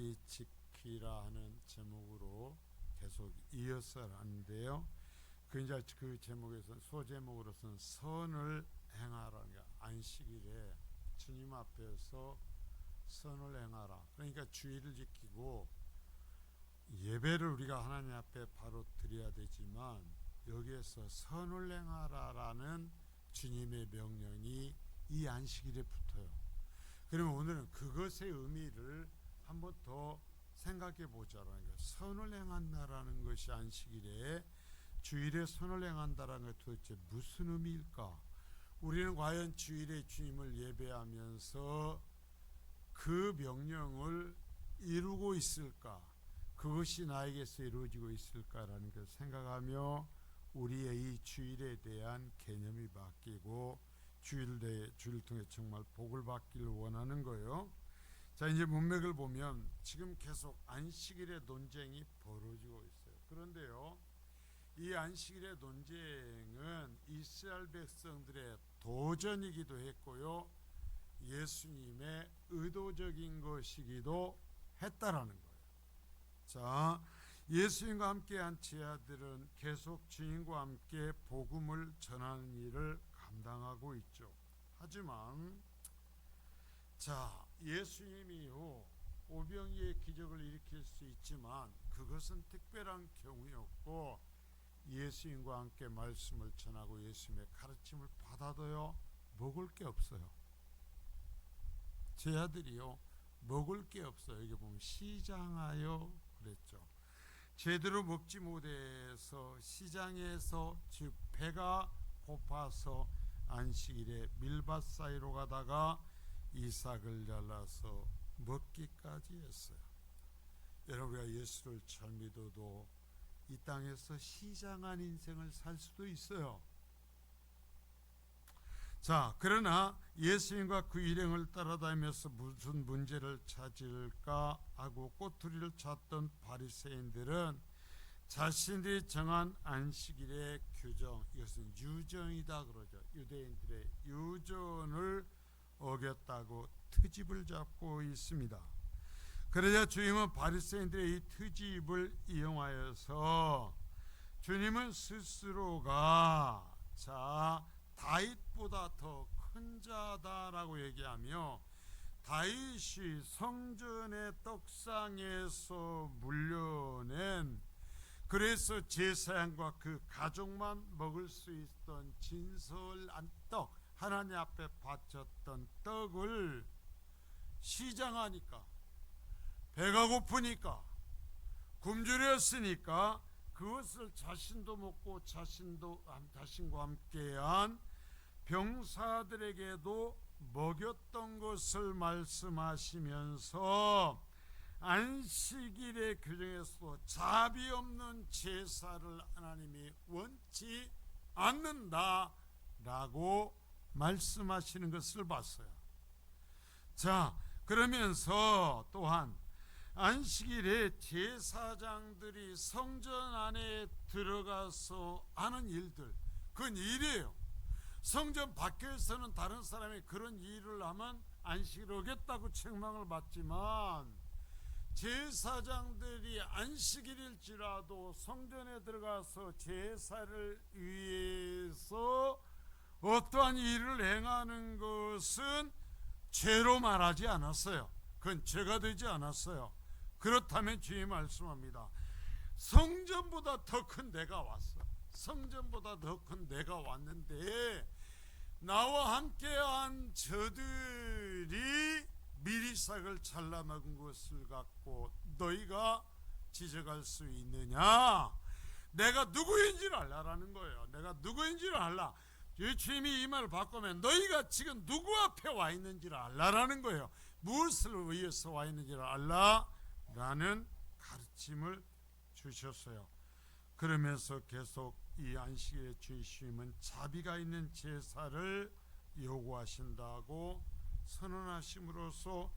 안식일이 지키라 하는 제목으로 계속 이어서 하는데요. 그 제목에서 소제목으로서는 선을 행하라는 게, 안식일에 주님 앞에서 선을 행하라. 그러니까 주의를 지키고 예배를 우리가 하나님 앞에 바로 드려야 되지만 여기에서 선을 행하라라는 주님의 명령이 이 안식일에 붙어요. 그러면 오늘은 그것의 의미를 한번 더 생각해 보자라는 거예요. 선을 행한다라는 것이 안식일에, 주일에 선을 행한다라는 것 도대체 무슨 의미일까? 우리는 과연 주일에 주님을 예배하면서 그 명령을 이루고 있을까? 그것이 나에게서 이루어지고 있을까라는 것을 생각하며 우리의 이 주일에 대한 개념이 바뀌고 주일을 통해 정말 복을 받기를 원하는 거예요. 자, 이제 문맥을 보면 지금 계속 안식일의 논쟁이 벌어지고 있어요. 그런데요, 이 안식일의 논쟁은 이스라엘 백성들의 도전이기도 했고요, 예수님의 의도적인 것이기도 했다라는 거예요. 자, 예수님과 함께한 제자들은 계속 주님과 함께 복음을 전하는 일을 감당하고 있죠. 하지만 자, 예수님이요 오병이의 기적을 일으킬 수 있지만 그것은 특별한 경우였고, 예수님과 함께 말씀을 전하고 예수님의 가르침을 받아도요 먹을 게 없어요. 제자들이요 먹을 게 없어요. 여기 보면 시장하여 그랬죠. 제대로 먹지 못해서 시장에서, 즉 배가 고파서 안식일에 밀밭 사이로 가다가 이삭을 잘라서 먹기까지 했어요. 여러분, 우리가 예수를 잘 믿어도 이 땅에서 시장한 인생을 살 수도 있어요. 자, 그러나 예수님과 그 일행을 따라다니면서 무슨 문제를 찾을까 하고 꼬투리를 찾던 바리새인들은 자신들이 정한 안식일의 규정, 이것은 유전이다 그러죠. 유대인들의 유전을 어겼다고 트집을 잡고 있습니다. 그러자 주님은 바리새인들의 이 트집을 이용하여서 주님은 스스로가 다윗보다 더 큰 자다라고 얘기하며, 다윗이 성전의 떡상에서 물려낸, 그래서 제사장과 그 가족만 먹을 수 있던 진설한 떡, 하나님 앞에 바쳤던 떡을 시장하니까, 배가 고프니까, 굶주렸으니까 그것을 자신도 먹고 자신과 함께한 병사들에게도 먹였던 것을 말씀하시면서 안식일의 규정에서도 자비 없는 제사를 하나님이 원치 않는다라고 말씀하시는 것을 봤어요. 자, 그러면서 또한 안식일에 제사장들이 성전 안에 들어가서 하는 일들, 그건 일이에요. 성전 밖에서는 다른 사람이 그런 일을 하면 안식일을 어겼다고 책망을 받지만, 제사장들이 안식일일지라도 성전에 들어가서 제사를 위해서 어떠한 일을 행하는 것은 죄로 말하지 않았어요. 그건 죄가 되지 않았어요. 그렇다면 주님 말씀합니다. 성전보다 더 큰 내가 왔어. 성전보다 더 큰 내가 왔는데 나와 함께한 저들이 미리싹을 잘라먹은 것을 갖고 너희가 지적할 수 있느냐? 내가 누구인지를 알라라는 거예요. 내가 누구인지를 알라. 주님이 이 말을 바꾸면 너희가 지금 누구 앞에 와 있는지를 알라라는 거예요. 무엇을 위해서 와 있는지를 알라라는 가르침을 주셨어요. 그러면서 계속 이 안식일의 주님은 자비가 있는 제사를 요구하신다고 선언하심으로써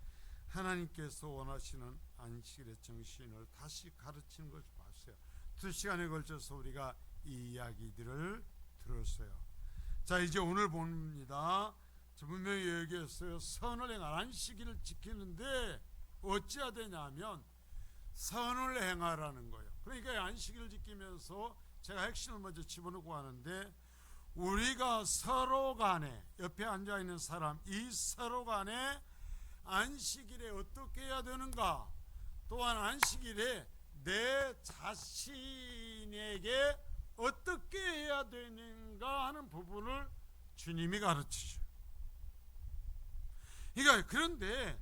하나님께서 원하시는 안식일의 정신을 다시 가르치는 것을 봤어요. 2시간에 걸쳐서 우리가 이 이야기들을 들었어요. 자, 이제 오늘 봅니다. 분명히 얘기했어요. 선을 행한 안식일을 지키는데 어찌해야 되냐면 선을 행하라는 거예요. 그러니까 안식일을 지키면서 제가 핵심을 먼저 집어넣고 하는데, 우리가 서로 간에, 옆에 앉아있는 사람, 이 서로 간에 안식일에 어떻게 해야 되는가, 또한 안식일에 내 자신에게 어떻게 해야 되는가 하는 부분을 주님이 가르치죠. 그러니까 그런데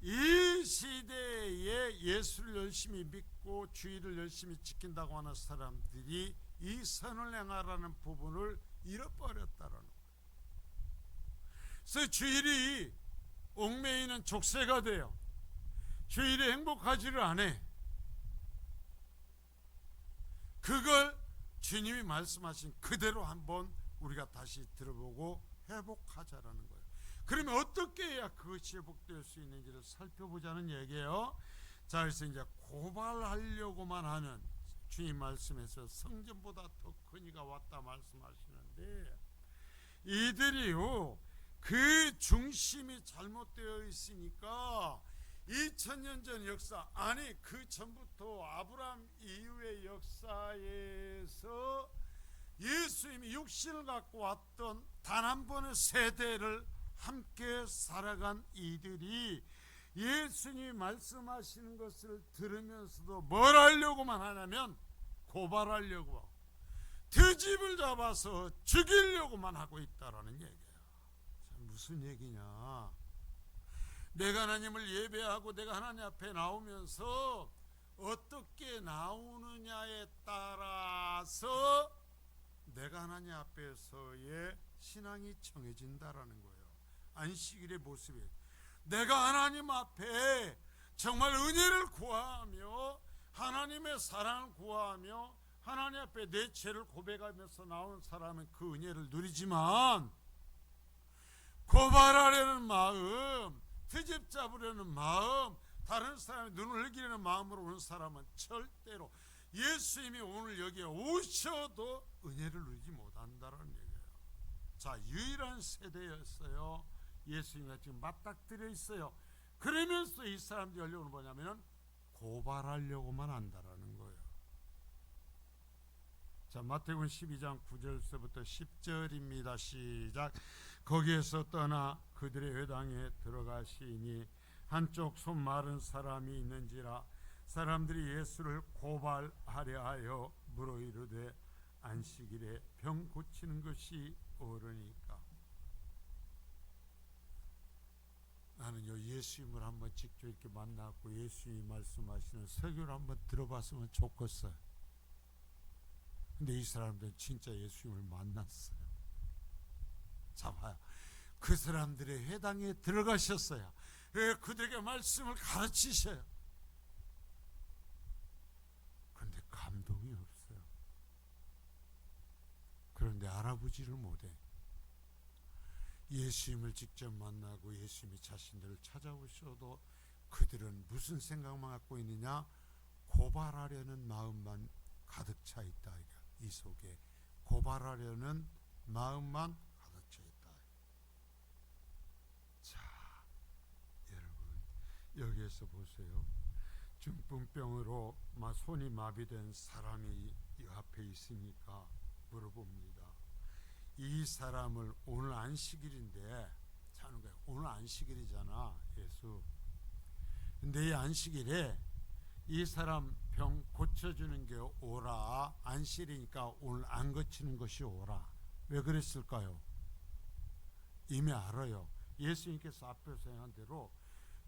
이 시대에 예수를 열심히 믿고 주일을 열심히 지킨다고 하는 사람들이 이 선을 행하라는 부분을 잃어버렸다라는 거예요. 그래서 주일이 얽매이는 족쇄가 돼요. 주일에 행복하지를 않아. 그걸 주님이 말씀하신 그대로 한번 우리가 다시 들어보고 회복하자라는 거예요. 그러면 어떻게 해야 그것이 회복될 수 있는지를 살펴보자는 얘기예요. 자, 그래서 이제 고발하려고만 하는, 주님 말씀에서 성전보다 더 큰 이가 왔다 말씀하시는데, 이들이요 그 중심이 잘못되어 있으니까 2000년 전 역사, 아니 그 전부터 아브라함 이후의 역사에서 예수님이 육신을 갖고 왔던 단 한 번의 세대를 함께 살아간 이들이 예수님이 말씀하시는 것을 들으면서도 뭘 하려고만 하냐면 고발하려고 하고 트집을 잡아서 죽이려고만 하고 있다라는 얘기예요. 무슨 얘기냐, 내가 하나님을 예배하고 내가 하나님 앞에 나오면서 어떻게 나오느냐에 따라서 내가 하나님 앞에서의 신앙이 정해진다라는 거예요. 안식일의 모습이, 내가 하나님 앞에 정말 은혜를 구하며 하나님의 사랑을 구하며 하나님 앞에 내 죄를 고백하면서 나오는 사람은 그 은혜를 누리지만, 고발하려는 마음, 트집 잡으려는 마음, 다른 사람의 눈을 흘기려는 마음으로 오는 사람은 절대로 예수님이 오늘 여기에 오셔도 은혜를 누리지 못한다는 얘기예요. 자, 유일한 세대였어요. 예수님과 지금 맞닥뜨려 있어요. 그러면서 이 사람들이 하려고 뭐냐면 고발하려고만 한다라는 거예요. 자, 마태복음 12장 9절서부터 10절입니다. 시작. 거기에서 떠나 그들의 회당에 들어가시니 한쪽 손 마른 사람이 있는지라 사람들이 예수를 고발하려 하여 물어 이르되 안식일에 병 고치는 것이 옳으니까. 나는요 예수님을 한번 직접 이렇게 만나고 예수님이 말씀하시는 설교를 한번 들어봤으면 좋겠어요. 근데 이 사람들은 진짜 예수님을 만났어요. 자, 봐요. 그 사람들의 회당에 들어가셨어요. 그들에게 말씀을 가르치셔요. 그런데 감동이 없어요. 그런데 알아보지를 못해. 예수님을 직접 만나고 예수님이 자신들을 찾아오셔도 그들은 무슨 생각만 갖고 있느냐? 고발하려는 마음만 가득 차 있다. 이 속에 고발하려는 마음만 가득 차 있다. 자, 여러분 여기에서 보세요. 중풍병으로 손이 마비된 사람이 이 앞에 있으니까 물어봅니다. 이 사람을 오늘 안식일인데 자는 거예요. 오늘 안식일이잖아, 예수. 근데 이 안식일에 이 사람 병 고쳐주는 게 오라. 안식일이니까 오늘 안 고치는 것이 오라. 왜 그랬을까요? 이미 알아요. 예수님께서 앞에서 한 대로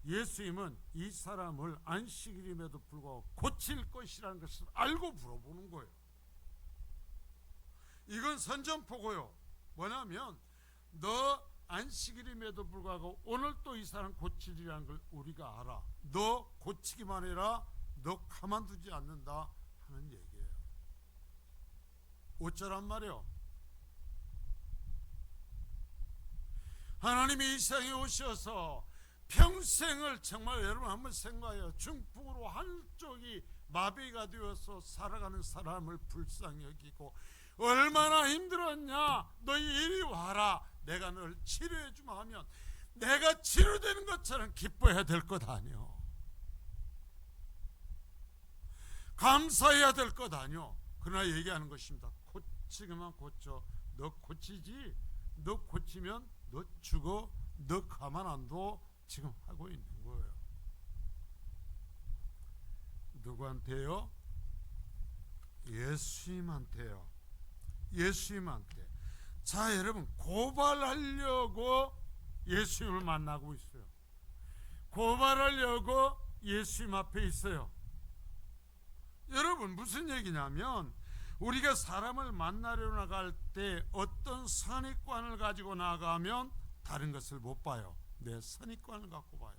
예수님은 이 사람을 안식일임에도 불구하고 고칠 것이라는 것을 알고 물어보는 거예요. 이건 선전포고요. 뭐냐면 너 안식일임에도 불구하고 오늘 또 이 사람 고치리라는 걸 우리가 알아. 너 고치기만 해라. 너 가만두지 않는다 하는 얘기예요. 어쩌란 말이요? 하나님이 이 세상에 오셔서 평생을 정말 여러분 한번 생각해요. 중풍으로 한쪽이 마비가 되어서 살아가는 사람을 불쌍히 여기고 얼마나 힘들었냐, 너희 이리 와라, 내가 널 치료해 주마 하면 내가 치료되는 것처럼 기뻐해야 될 것 아니요. 감사해야 될 것 아니오. 그러나 얘기하는 것입니다. 고치기만 고쳐. 너 고치지? 너 고치면 너 죽어. 너 가만 안 둬. 지금 하고 있는 거예요. 누구한테요? 예수님한테요. 예수님한테. 자, 여러분, 고발하려고 예수님을 만나고 있어요. 고발하려고 예수님 앞에 있어요. 여러분, 무슨 얘기냐면 우리가 사람을 만나려 나갈 때 어떤 선입관을 가지고 나가면 다른 것을 못 봐요. 내 선입관을 갖고 봐요.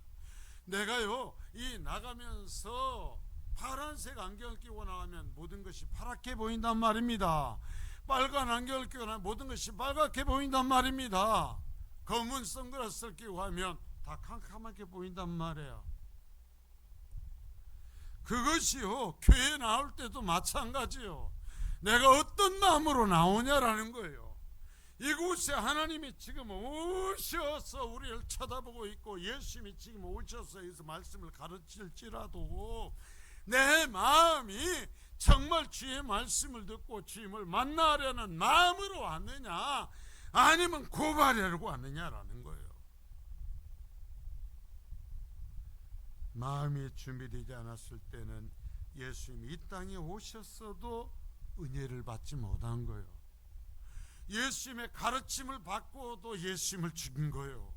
내가요, 이 나가면서 파란색 안경을 끼고 나가면 모든 것이 파랗게 보인단 말입니다. 빨간 안경을 끼고 나면 모든 것이 빨갛게 보인단 말입니다. 검은 선글라스를 끼고 하면 다 캄캄하게 보인단 말이에요. 그것이요, 교회에 나올 때도 마찬가지요. 내가 어떤 마음으로 나오냐라는 거예요. 이곳에 하나님이 지금 오셔서 우리를 쳐다보고 있고 예수님이 지금 오셔서 여기서 말씀을 가르칠지라도 내 마음이 정말 주의 말씀을 듣고 주님을 만나려는 마음으로 왔느냐, 아니면 고발하려고 왔느냐라는 거예요. 마음이 준비되지 않았을 때는 예수님이 이 땅에 오셨어도 은혜를 받지 못한 거예요. 예수님의 가르침을 받고도 예수님을 죽인 거예요.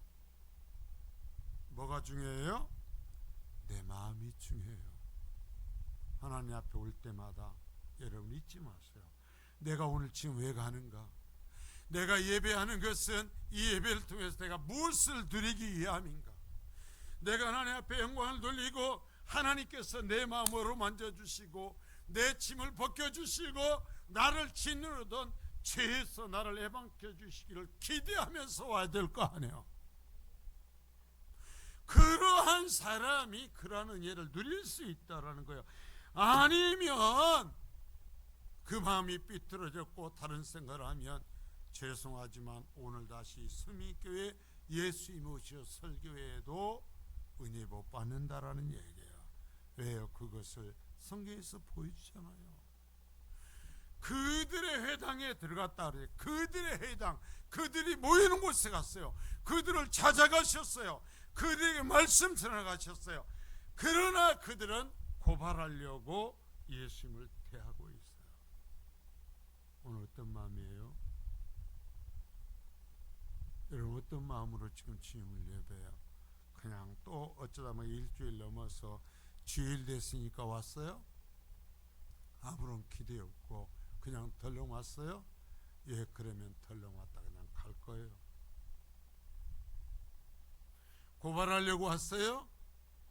뭐가 중요해요? 내 마음이 중요해요. 하나님 앞에 올 때마다 여러분 잊지 마세요. 내가 오늘 지금 왜 가는가? 내가 예배하는 것은 이 예배를 통해서 내가 무엇을 드리기 위함인가? 내가 하나님 앞에 영광을 돌리고 하나님께서 내 마음으로 만져주시고 내 짐을 벗겨주시고 나를 짓누르던 죄에서 나를 해방해 주시기를 기대하면서 와야 될 거 아니에요. 그러한 사람이 그러한 은혜를 누릴 수 있다라는 거예요. 아니면 그 마음이 삐뚤어졌고 다른 생각을 하면 죄송하지만 오늘 다시 수미교회 예수님 오셔 설교회에도 은혜 못 받는다라는 얘기예요. 왜요? 그것을 성경에서 보여주잖아요. 그들의 회당에 들어갔다 그래요. 그들의 회당, 그들이 모이는 곳에 갔어요. 그들을 찾아가셨어요. 그들에게 말씀 전해가셨어요. 그러나 그들은 고발하려고 예수님을 대하고 있어요. 오늘 어떤 마음이에요? 여러분 어떤 마음으로 지금 주님을 예배해요? 그냥 또 어쩌다 뭐 일주일 넘어서 주일 됐으니까 왔어요? 아무런 기대 없고 그냥 덜렁 왔어요? 예, 그러면 덜렁 왔다 그냥 갈 거예요. 고발하려고 왔어요?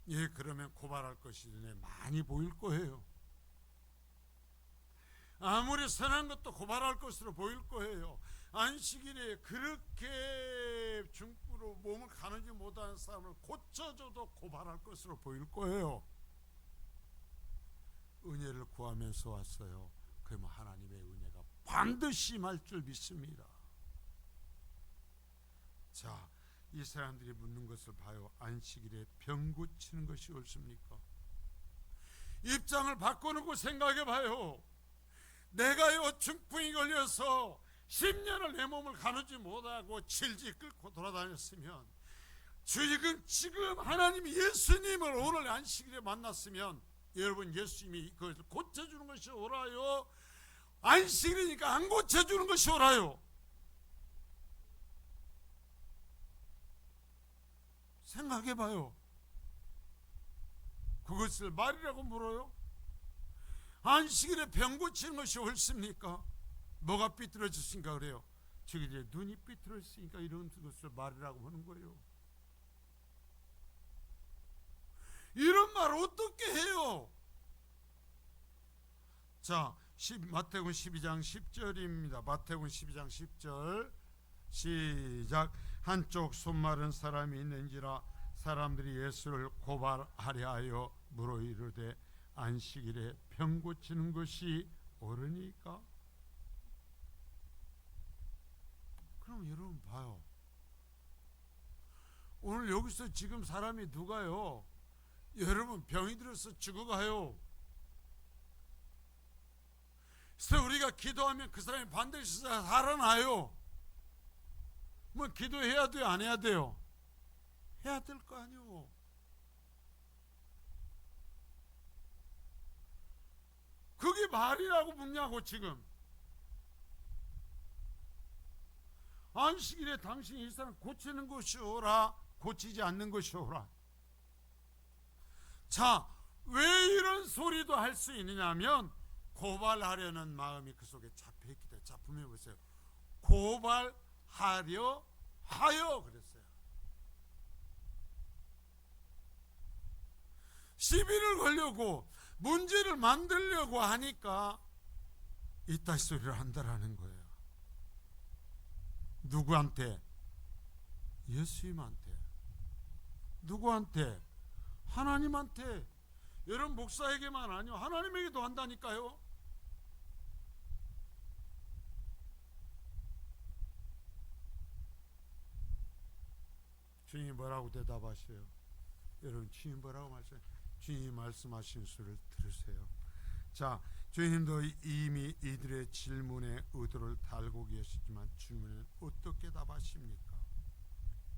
예, 그러면 고발할 것이 눈에 많이 보일 거예요. 아무리 선한 것도 고발할 것으로 보일 거예요. 안식일에 그렇게 중부로 몸을 가누지 못하는 사람을 고쳐줘도 고발할 것으로 보일 거예요. 은혜를 구하면서 왔어요. 그러면 하나님의 은혜가 반드시 임할 줄 믿습니다. 자, 이 사람들이 묻는 것을 봐요. 안식일에 병 고치는 것이 옳습니까? 입장을 바꿔놓고 생각해 봐요. 내가요 중풍이 걸려서 10년을 내 몸을 가누지 못하고 질질 끌고 돌아다녔으면 지금 하나님이 예수님을 오늘 안식일에 만났으면 여러분 예수님이 그것을 고쳐주는 것이 옳아요? 안식일이니까 안 고쳐주는 것이 옳아요? 생각해봐요. 그것을 말이라고 물어요? 안식일에 병 고치는 것이 옳습니까? 뭐가 삐뚤어졌으니까 그래요? 저기 이제 눈이 삐뚤어졌으니까 이런 것을 말이라고 하는 거예요. 이런 말 어떻게 해요? 자, 마태복음 12장 10절입니다. 마태복음 12장 10절 시작. 한쪽 손마른 사람이 있는지라 사람들이 예수를 고발하려 하여 물어 이르되 안식일에 병 고치는 것이 옳으니까? 그럼 여러분 봐요. 오늘 여기서 지금 사람이 누가요? 여러분 병이 들어서 죽어가요. 그래서 우리가 기도하면 그 사람이 반드시 살아나요. 뭐 기도해야 돼요? 안 해야 돼요? 해야 될 거 아니요. 그게 말이라고 묻냐고 지금. 안식일에 당신이 이 사람 고치는 것이 옳아, 고치지 않는 것이 옳아. 자, 왜 이런 소리도 할 수 있느냐면 고발하려는 마음이 그 속에 잡혀있기 때문에. 자, 분명히 보세요. 고발하려 하여 그랬어요. 시비를 걸려고 문제를 만들려고 하니까 이따 소리를 한다라는 거예요. 누구한테? 예수님한테. 누구한테? 하나님한테. 여러분 목사에게만 아니요, 하나님에게도 한다니까요. 주님이 뭐라고 대답하셔요? 여러분 주님 뭐라고 말씀하세요? 주님이 말씀하신 수를 들으세요. 자, 주님도 이미 이들의 질문의 의도를 달고 계시지만 질문에 어떻게 답하십니까?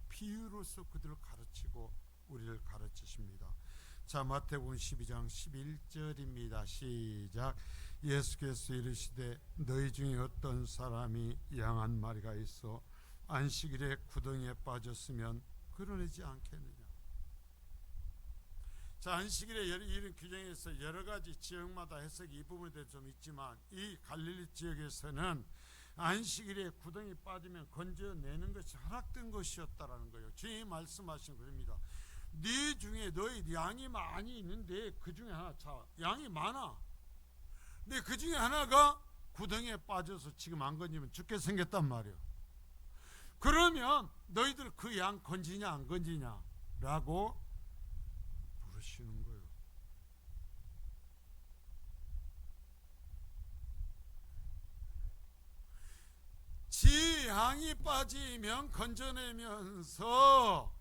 비유로서 그들을 가르치고 우리를 가르치십니다. 자, 마태복음 12장 11절입니다. 시작. 예수께서 이르시되 너희 중에 어떤 사람이 양 한 마리가 있어 안식일에 구덩이에 빠졌으면 끌어내지 않겠느냐. 자, 안식일에 이런 규정에서 여러 가지 지역마다 해석이 이 부분에 대해서 좀 있지만 이 갈릴리 지역에서는 안식일에 구덩이 빠지면 건져내는 것이 허락된 것이었다라는 거예요. 주님이 말씀하신 것입니다. 네 중에 너희 양이 많이 있는데 그 중에 하나, 자, 양이 많아. 근데 그 중에 하나가 구덩이에 빠져서 지금 안 건지면 죽게 생겼단 말이에요. 그러면 너희들 그 양 건지냐 안 건지냐 라고 물으시는 거예요. 지 양이 빠지면 건져내면서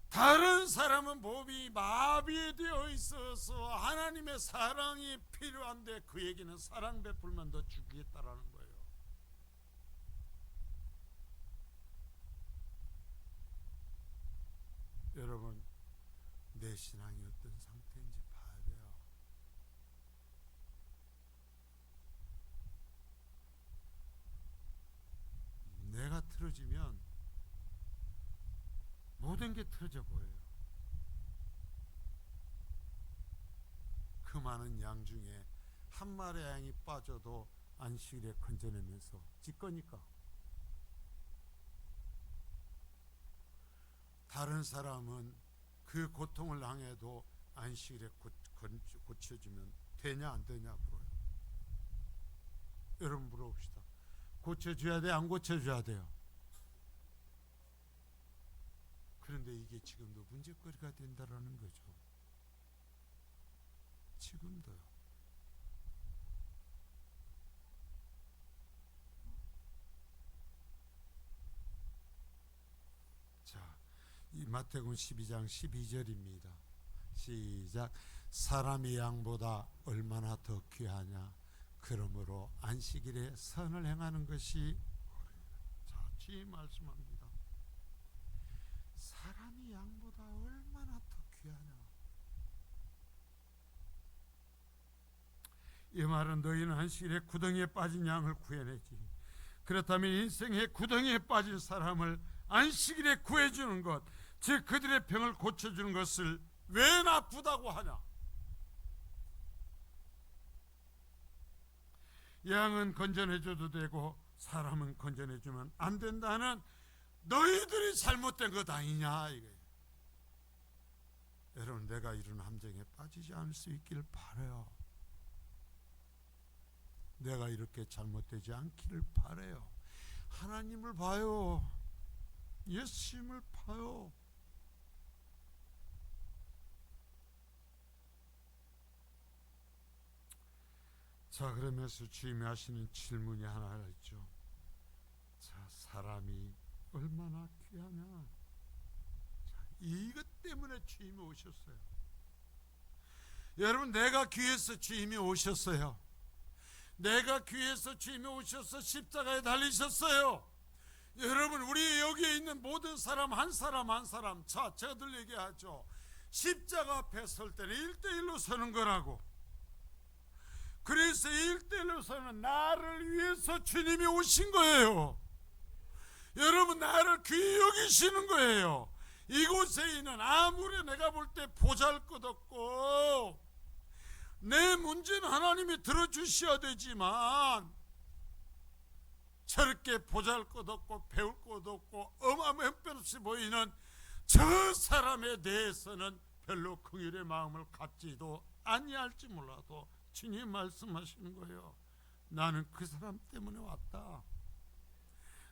다른 사람은 몸이 마비되어 있어서 하나님의 사랑이 필요한데 그에게는 사랑 베풀면 너 죽이겠다라는 거예요. 여러분, 내 신앙이 어떤 상태인지 봐야 돼요. 내가 틀어지면 모든 게 틀어져 보여요. 그 많은 양 중에 한 마리 양이 빠져도 안식일에 건져내면서 지 거니까. 다른 사람은 그 고통을 당해도 안식일에 고쳐주면 되냐 안 되냐 물어요. 여러분 물어봅시다. 고쳐줘야 돼, 안 고쳐줘야 돼요? 그런데 이게 지금도 문제거리가 된다라는 거죠. 지금도요. 자, 이 마태복음 12장 12절입니다. 시작. 사람이 양보다 얼마나 더 귀하냐. 그러므로 안식일에 선을 행하는 것이 옳으니라. 자, 주님 말씀합니다. 사람이 양보다 얼마나 더 귀하냐. 이 말은 너희는 안식일에 구덩이에 빠진 양을 구해내지. 그렇다면 인생의 구덩이에 빠진 사람을 안식일에 구해주는 것, 즉 그들의 병을 고쳐주는 것을 왜 나쁘다고 하냐. 양은 건져내줘도 되고 사람은 건져내주면 안 된다는 너희들이 잘못된 것 아니냐 이거예요. 여러분, 내가 이런 함정에 빠지지 않을 수 있기를 바라요. 내가 이렇게 잘못되지 않기를 바라요. 하나님을 봐요. 예수님을 봐요. 자, 그러면서 주님이 하시는 질문이 하나 있죠. 자, 사람이 얼마나 귀하냐. 자, 이것 때문에 주님이 오셨어요. 여러분, 내가 귀해서 주님이 오셨어요. 내가 귀해서 주님이 오셔서 십자가에 달리셨어요. 여러분, 우리 여기에 있는 모든 사람 한 사람 한 사람, 자, 저들 얘기하죠. 십자가 앞에 설 때는 1대1로 서는 거라고. 그래서 1대1로 서는 나를 위해서 주님이 오신 거예요. 여러분, 나를 귀히 여기시는 거예요. 이곳에 있는 아무리 내가 볼 때 보잘것없고 내 문제는 하나님이 들어주셔야 되지만 저렇게 보잘것없고 배울 것 없고 어마어마한 형편없이 보이는 저 사람에 대해서는 별로 긍휼의 마음을 갖지도 아니할지 몰라도 주님 말씀하시는 거예요. 나는 그 사람 때문에 왔다.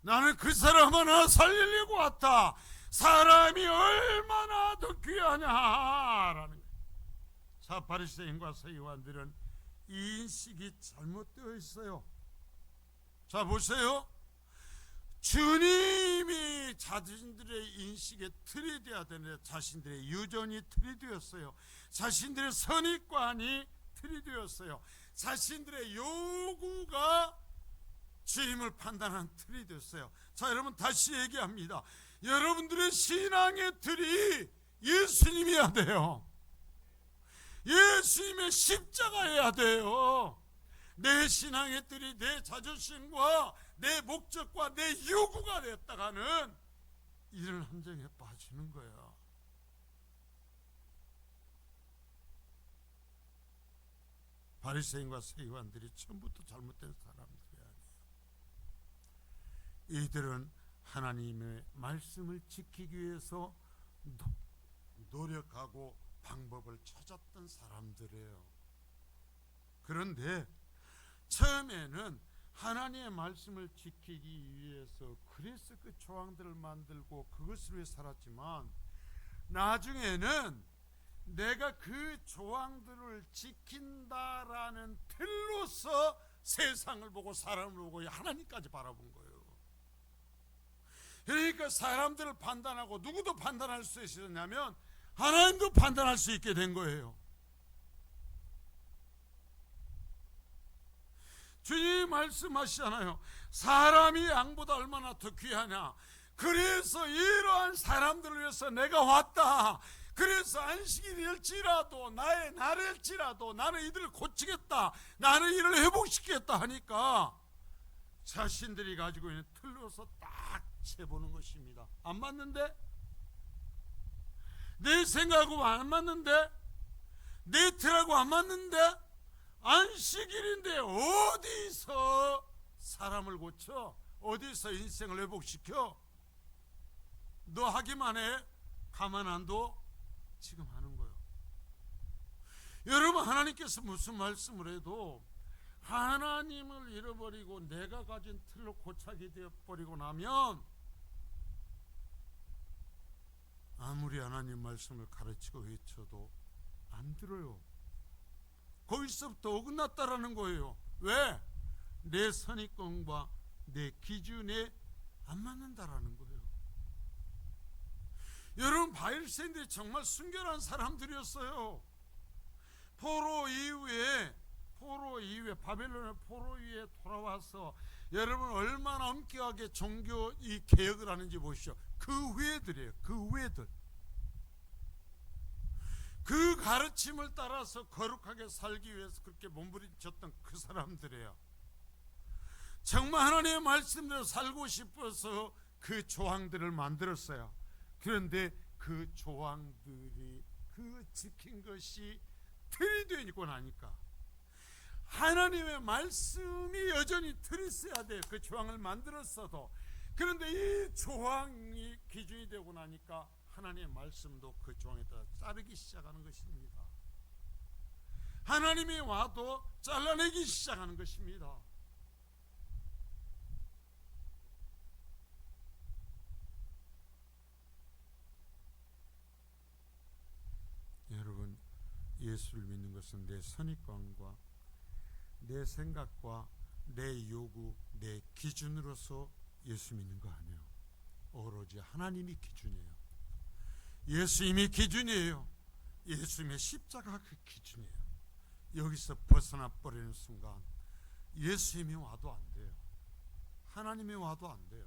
나는 그 사람 하나 살리려고 왔다. 사람이 얼마나 더 귀하냐라는 거예요. 자, 바리새인과 서기관들은 이 인식이 잘못되어 있어요. 자, 보세요. 주님이 자신들의 인식의 틀이 되어야 되는데 자신들의 유전이 틀이 되었어요. 자신들의 선입관이 틀이 되었어요. 자신들의 요구가 주님을 판단한 틀이 되었어요. 자, 여러분, 다시 얘기합니다. 여러분들의 신앙의 틀이 예수님이어야 돼요. 예수님의 십자가여야 돼요. 내 신앙의 틀이 내 자존심과 내 목적과 내 요구가 됐다가는 이런 함정에 빠지는 거야. 바리새인과 서기관들이 처음부터 잘못된 사람들이 아니에요. 이들은 하나님의 말씀을 지키기 위해서 노력하고 방법을 찾았던 사람들이에요. 그런데 처음에는 하나님의 말씀을 지키기 위해서 그래서 그 조항들을 만들고 그것을 위해 살았지만 나중에는 내가 그 조항들을 지킨다라는 틀로서 세상을 보고 사람을 보고 하나님까지 바라본 거예요. 그러니까 사람들을 판단하고 누구도 판단할 수 있었냐면 하나님도 판단할 수 있게 된 거예요. 주님이 말씀하시잖아요. 사람이 양보다 얼마나 더 귀하냐. 그래서 이러한 사람들을 위해서 내가 왔다. 그래서 안식이 될지라도 나의 날일지라도 나는 이들을 고치겠다. 나는 이를 회복시키겠다 하니까 자신들이 가지고 있는 틀로서 딱 재보는 것입니다. 안 맞는데? 내 생각하고 안 맞는데? 내 틀하고 안 맞는데? 안식일인데 어디서 사람을 고쳐? 어디서 인생을 회복시켜? 너 하기만 해? 가만 안 둬? 지금 하는 거예요. 여러분, 하나님께서 무슨 말씀을 해도 하나님을 잃어버리고 내가 가진 틀로 고착이 되어버리고 나면 아무리 하나님 말씀을 가르치고 외쳐도 안 들어요. 거기서부터 어긋났다라는 거예요. 왜? 내 선입견과 내 기준에 안 맞는다라는 거예요. 여러분, 바리새인들이 정말 순결한 사람들이었어요. 포로 이후에 바벨론의 포로 이후에 돌아와서 여러분 얼마나 엄격하게 종교 이 개혁을 하는지 보시죠. 그 후예들이에요. 그 후예들. 그 가르침을 따라서 거룩하게 살기 위해서 그렇게 몸부림쳤던 그 사람들이에요. 정말 하나님의 말씀대로 살고 싶어서 그 조항들을 만들었어요. 그런데 그 조항들이 그 지킨 것이 틀이 되어 있고 나니까 하나님의 말씀이 여전히 틀이 있어야 돼요. 그 조항을 만들었어도. 그런데 이 조항이 기준이 되고 나니까 하나님의 말씀도 그 조항에 따라 자르기 시작하는 것입니다. 하나님이 와도 잘라내기 시작하는 것입니다. 여러분, 예수를 믿는 것은 내 선입관과 내 생각과 내 요구, 내 기준으로서 예수 믿는 거 아니에요. 오로지 하나님이 기준이에요. 예수님이 기준이에요. 예수님의 십자가 그 기준이에요. 여기서 벗어나 버리는 순간 예수님이 와도 안 돼요. 하나님이 와도 안 돼요.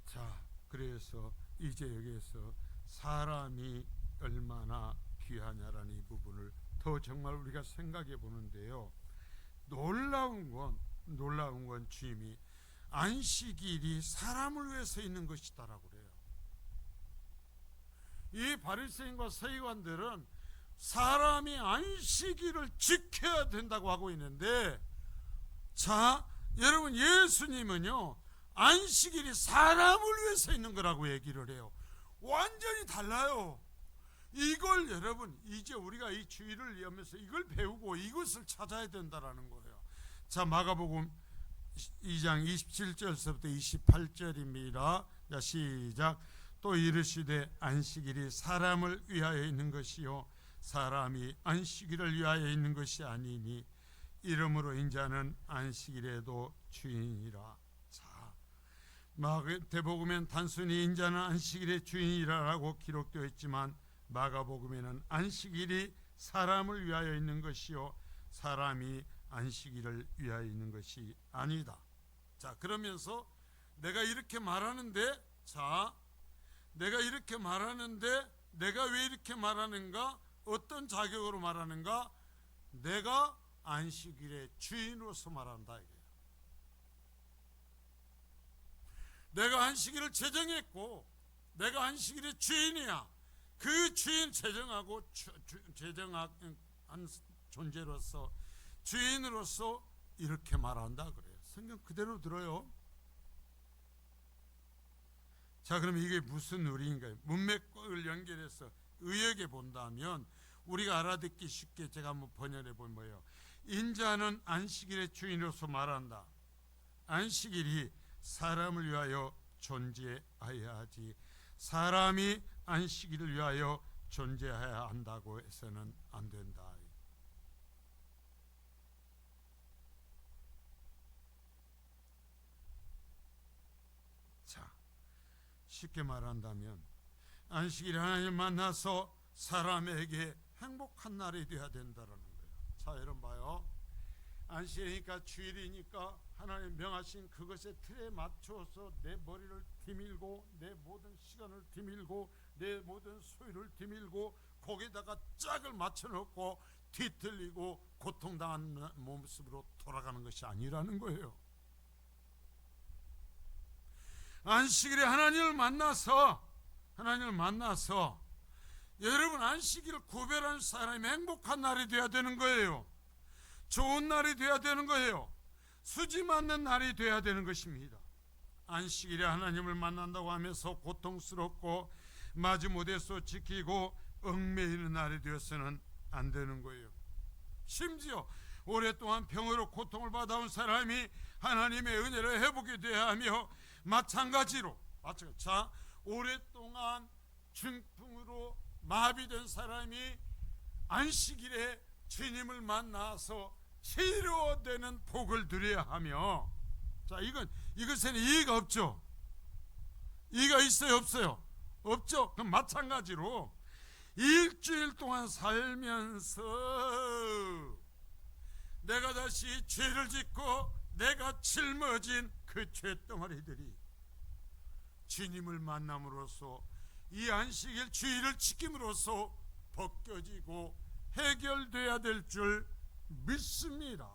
자, 그래서 이제 여기에서 사람이 얼마나 귀하냐라는 이 부분을 더 정말 우리가 생각해 보는데요. 놀라운 건 주님이 안식일이 사람을 위해서 있는 것이다라고 그래요. 이 바리새인과 서기관들은 사람이 안식일을 지켜야 된다고 하고 있는데, 자, 여러분, 예수님은요 안식일이 사람을 위해서 있는 거라고 얘기를 해요. 완전히 달라요. 이걸 여러분 이제 우리가 이 주의를 이하면서 이걸 배우고 이것을 찾아야 된다라는 거예요. 자, 마가복음 2장 27절서부터 28절입니다. 자, 시작. 또 이르시되 안식일이 사람을 위하여 있는 것이요 사람이 안식일을 위하여 있는 것이 아니니 이러므로 인자는 안식일에도 주인이라. 자, 마태복음엔 단순히 인자는 안식일의 주인이라고 기록되어 있지만 마가복음에는 안식일이 사람을 위하여 있는 것이요 사람이 안식일을 위하여 있는 것이 아니다. 자, 그러면서 내가 이렇게 말하는데, 자, 내가 이렇게 말하는데 내가 왜 이렇게 말하는가? 어떤 자격으로 말하는가? 내가 안식일의 주인으로서 말한다 이거예요. 내가 안식일을 제정했고 내가 안식일의 주인이야. 그 주인 제정하고 제정한 존재로서 주인으로서 이렇게 말한다 그래요. 성경 그대로 들어요. 자, 그럼 이게 무슨 의리인가요? 문맥을 연결해서 의역에 본다면 우리가 알아듣기 쉽게 제가 한번 번역해 보면 뭐예요? 인자는 안식일의 주인으로서 말한다. 안식일이 사람을 위하여 존재해야 하지 사람이 안식일을 위하여 존재해야 한다고 해서는 안 된다. 자, 쉽게 말한다면 안식일에 하나님을 만나서 사람에게 행복한 날이 되어야 된다는 거예요. 자, 여러분 봐요. 안식일이니까 주일이니까 하나님 명하신 그것의 틀에 맞춰서 내 머리를 디밀고 내 모든 시간을 디밀고 내 모든 소유를 디밀고 거기다가 짝을 맞춰놓고 뒤틀리고 고통당하는 모습으로 돌아가는 것이 아니라는 거예요. 안식일에 하나님을 만나서 여러분 안식일을 구별하는 사람이 행복한 날이 되어야 되는 거예요. 좋은 날이 되어야 되는 거예요. 수지 맞는 날이 되어야 되는 것입니다. 안식일에 하나님을 만난다고 하면서 고통스럽고 마지못해서 지키고 얽매이는 날이 되어서는 안 되는 거예요. 심지어 오랫동안 병으로 고통을 받아온 사람이 하나님의 은혜를 회복이 되어야 하며 마찬가지로 자, 오랫동안 중풍으로 마비된 사람이 안식일에 주님을 만나서 치료되는 복을 누려야 하며, 자, 이것에는 이의가 없죠. 이의가 있어요, 없어요? 없죠. 그럼 마찬가지로 일주일 동안 살면서 내가 다시 죄를 짓고 내가 짊어진 그 죄덩어리들이 주님을 만남으로써 이 안식일 주일을 지킴으로써 벗겨지고 해결돼야 될 줄 믿습니다.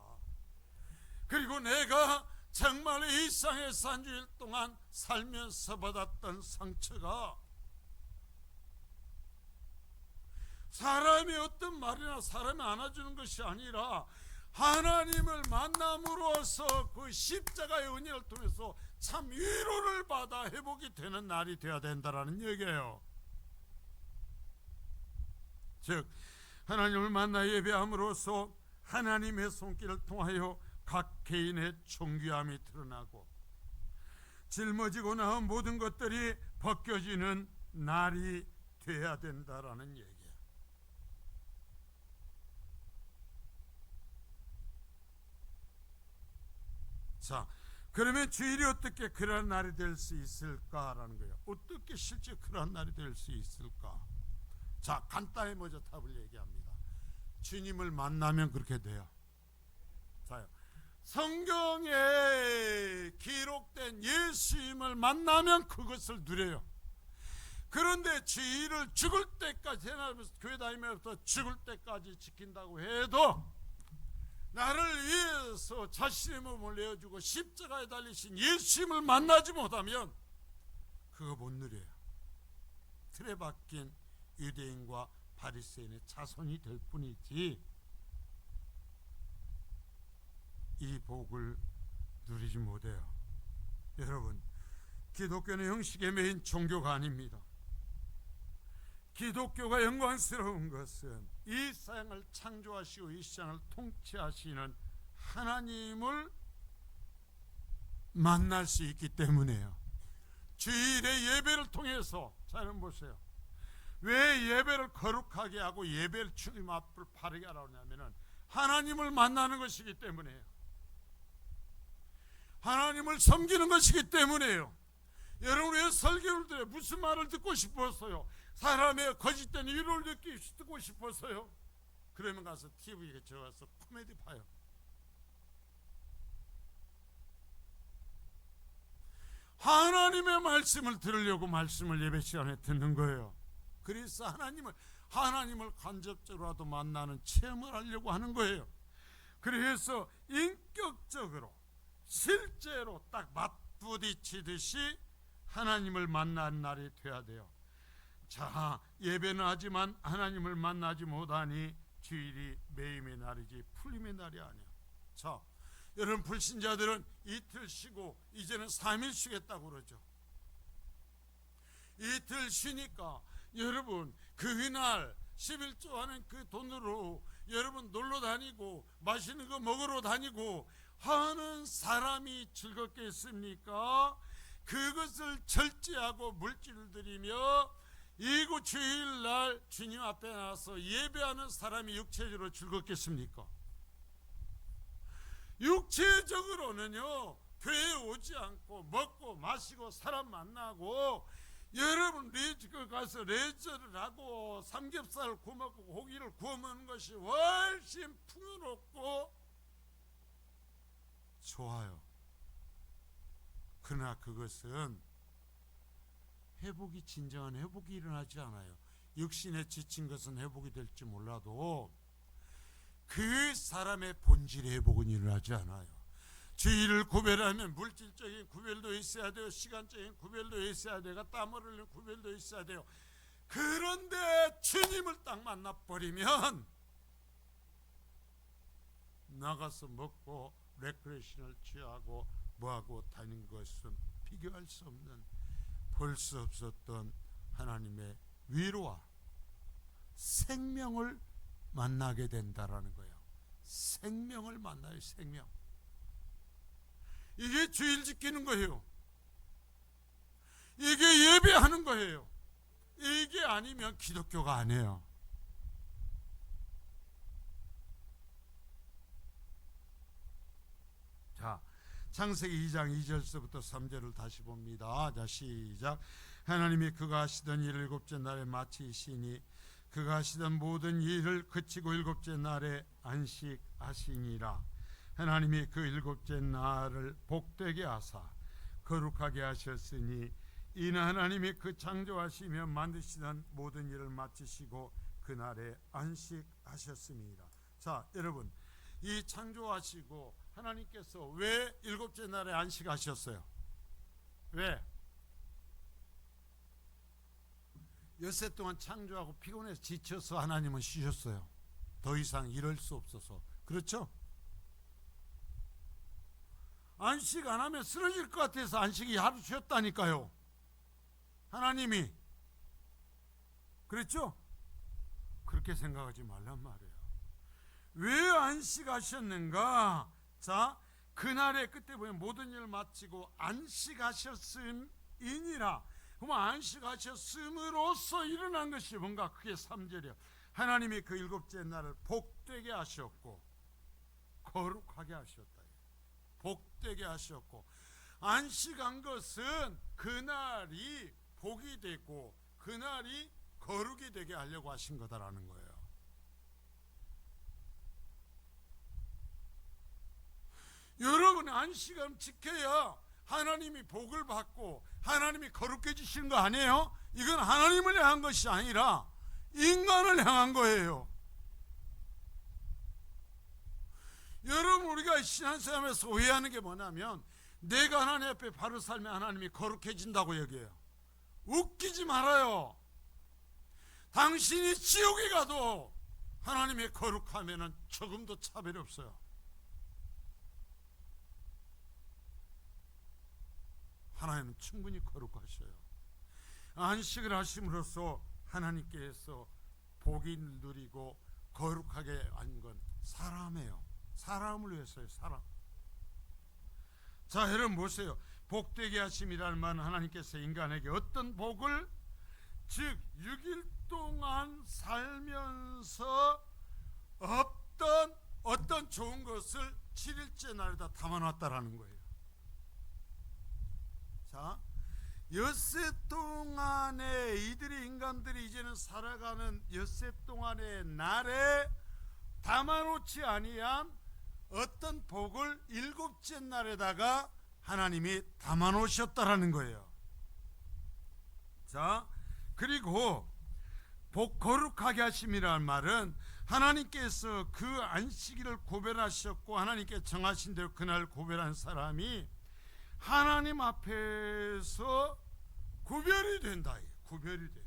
그리고 내가 정말 일상에서 한 주일 동안 살면서 받았던 상처가 사람이 어떤 말이나 사람이 안아주는 것이 아니라 하나님을 만남으로써 그 십자가의 은혜를 통해서 참 위로를 받아 회복이 되는 날이 되어야 된다는 얘기예요. 즉 하나님을 만나 예배함으로써 하나님의 손길을 통하여 각 개인의 존귀함이 드러나고 짊어지고 나온 모든 것들이 벗겨지는 날이 되어야 된다라는 얘기예요. 자, 그러면 주일이 어떻게 그런 날이 될 수 있을까라는 거예요. 어떻게 실제 그런 날이 될 수 있을까? 자, 간단히 먼저 답을 얘기합니다. 주님을 만나면 그렇게 돼요. 자요. 성경에 기록된 예수님을 만나면 그것을 누려요. 그런데 주일을 죽을 때까지, 교회 다니면서 죽을 때까지 지킨다고 해도 나를 위해서 자신의 몸을 내어주고 십자가에 달리신 예수님을 만나지 못하면 그거 못 누려요. 틀에 박힌 유대인과 바리새인의 자손이 될 뿐이지 이 복을 누리지 못해요. 여러분, 기독교는 형식에 매인 종교가 아닙니다. 기독교가 영광스러운 것은 이 세상을 창조하시고 이 세상을 통치하시는 하나님을 만날 수 있기 때문에요. 주일의 예배를 통해서, 자 여러분 보세요. 왜 예배를 거룩하게 하고 예배를 주님 앞을 바르게 하라고 하냐면 하나님을 만나는 것이기 때문에요. 하나님을 섬기는 것이기 때문에요. 여러분 왜 설교를 들어요? 무슨 말을 듣고 싶었어요? 사람의 거짓된 위로를 듣고 싶었어요? 그러면 가서 TV에 들어가서 코미디 봐요. 하나님의 말씀을 들으려고 말씀을 예배 시간에 듣는 거예요. 그래서 하나님을 간접적으로라도 만나는 체험을 하려고 하는 거예요. 그래서 인격적으로 실제로 딱 맞부딪히듯이 하나님을 만나는 날이 돼야 돼요. 자, 예배는 하지만 하나님을 만나지 못하니 주일이 매임의 날이지 풀림의 날이 아니야. 자, 여러분 불신자들은 이틀 쉬고 이제는 3일 쉬겠다고 그러죠. 이틀 쉬니까 여러분 그날 11조 하는 그 돈으로 여러분 놀러 다니고 맛있는 거 먹으러 다니고 하는 사람이 즐겁겠습니까? 그것을 절제하고 물질을 드리며 이곳 주일날 주님 앞에 나와서 예배하는 사람이 육체적으로 즐겁겠습니까? 육체적으로는요, 교회에 오지 않고 먹고 마시고 사람 만나고 여러분 레지컬 가서 레저를 하고 삼겹살을 구워 먹고 고기를 구워 먹는 것이 훨씬 풍요롭고 좋아요. 그러나 그것은 회복이 진정한 회복이 일어나지 않아요. 육신에 지친 것은 회복이 될지 몰라도 그 사람의 본질의 회복은 일어나지 않아요. 주의를 구별하면 물질적인 구별도 있어야 돼요. 시간적인 구별도 있어야 돼요. 땀을 흘리는 구별도 있어야 돼요. 그런데 주님을 딱 만나버리면 나가서 먹고 레크레이션을 취하고 뭐하고 다닌 것은 비교할 수 없는 볼 수 없었던 하나님의 위로와 생명을 만나게 된다라는 거예요. 생명을 만나요. 생명. 이게 주일 지키는 거예요. 이게 예배하는 거예요. 이게 아니면 기독교가 아니에요. 자, 창세기 2장 2절서부터 3절을 다시 봅니다. 자, 시작. 하나님이 그가 하시던 일을 일곱째 날에 마치시니 그가 하시던 모든 일을 그치고 일곱째 날에 안식하시니라. 하나님이 그 일곱째 날을 복되게 하사 거룩하게 하셨으니 이는 하나님이 그 창조하시며 만드시던 모든 일을 마치시고 그날에 안식하셨습니다. 자, 여러분, 이 창조하시고 하나님께서 왜 일곱째 날에 안식하셨어요? 왜? 엿새 동안 창조하고 피곤해서 지쳐서 하나님은 쉬셨어요. 더 이상 이럴 수 없어서. 그렇죠? 안식 안 하면 쓰러질 것 같아서 안식이 하루 쉬었다니까요. 하나님이. 그랬죠? 그렇게 생각하지 말란 말이에요. 왜 안식하셨는가? 자, 그날의 끝에 보면 모든 일을 마치고 안식하셨음이니라. 그러면 안식하셨음으로써 일어난 것이 뭔가 그게 3절이에요. 하나님이 그 일곱째 날을 복되게 하셨고 거룩하게 하셨다. 복되게 하셨고 안식한 것은 그날이 복이 되고 그날이 거룩이 되게 하려고 하신 거다라는 거예요. 여러분, 안식을 지켜야 하나님이 복을 받고 하나님이 거룩해 주시는 거 아니에요? 이건 하나님을 향한 것이 아니라 인간을 향한 거예요. 여러분, 우리가 신앙생활에서 오해하는 게 뭐냐면 내가 하나님 앞에 바로 살면 하나님이 거룩해진다고 여겨요. 웃기지 말아요. 당신이 지옥에 가도 하나님의 거룩하면은 조금도 차별이 없어요. 하나님은 충분히 거룩하셔요. 안식을 하심으로써 하나님께서 복이 누리고 거룩하게 한 건 사람이에요. 사람을 위해서요. 사람. 자, 여러분 보세요. 복되게 하심이라는 말은 하나님께서 인간에게 어떤 복을, 즉 6일 동안 살면서 어떤 좋은 것을 7일째 날에다 담아놨다라는 거예요. 자, 엿새 동안에 이들이 인간들이 이제는 살아가는 엿새 동안의 날에 담아놓지 아니한 어떤 복을 7째 날에다가 하나님이 담아놓으셨다라는 거예요. 자, 그리고 복 거룩하게 하심이라는 말은 하나님께서 그 안식일을 구별하셨고 하나님께 정하신 대로 그날 구별한 사람이 하나님 앞에서 구별이 된다. 구별이 돼.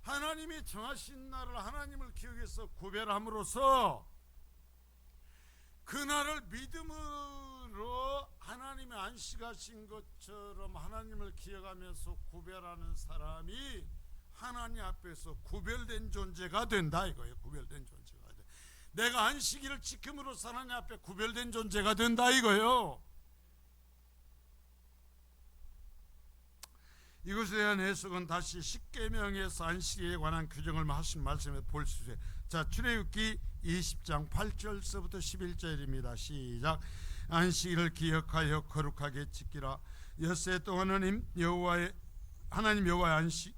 하나님이 정하신 날을 하나님을 기억해서 구별함으로써 그날을 믿음으로 하나님이 안식하신 것처럼 하나님을 기억하면서 구별하는 사람이 하나님 앞에서 구별된 존재가 된다 이거예요. 구별된 존재가 돼. 내가 안식일을 지킴으로써 하나님 앞에 구별된 존재가 된다 이거예요. 이것에 대한 해석은 다시 십계명에서 안식일에 관한 규정을 하신 말씀에 볼 수 있어요. 자, 출애굽기 20장 8절서부터 11절입니다. 시작. 안식일을 기억하여 거룩하게 지키라. 엿새 동안은 하나님 여호와의 안식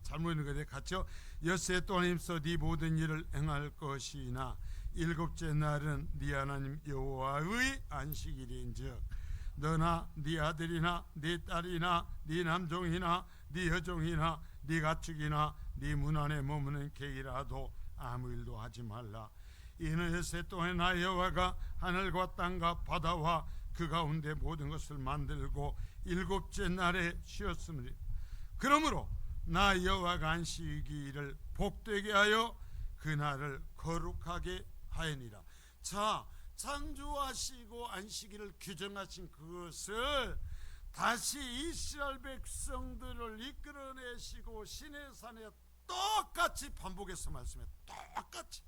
잘못 읽는 거예요. 같이요. 엿새 동안 힘써 네 모든 일을 행할 것이나 7째 날은 네 하나님 여호와의 안식일인즉 너나 네 아들이나 네 딸이나 네 남종이나 네 여종이나 네 가축이나 네 문 안에 머무는 개이라도 아무 일도 하지 말라. 이는 엿새 동안에 나 여호와가 하늘과 땅과 바다와 그 가운데 모든 것을 만들고 7째 날에 쉬었으므로 그러므로 나 여호와가 안식일을 복되게 하여 그 날을 거룩하게 하였니라. 자, 창조하시고 안식일을 규정하신 그것을 다시 이스라엘 백성들을 이끌어내시고 시내산에 똑같이 반복해서 말씀해요. 똑같이.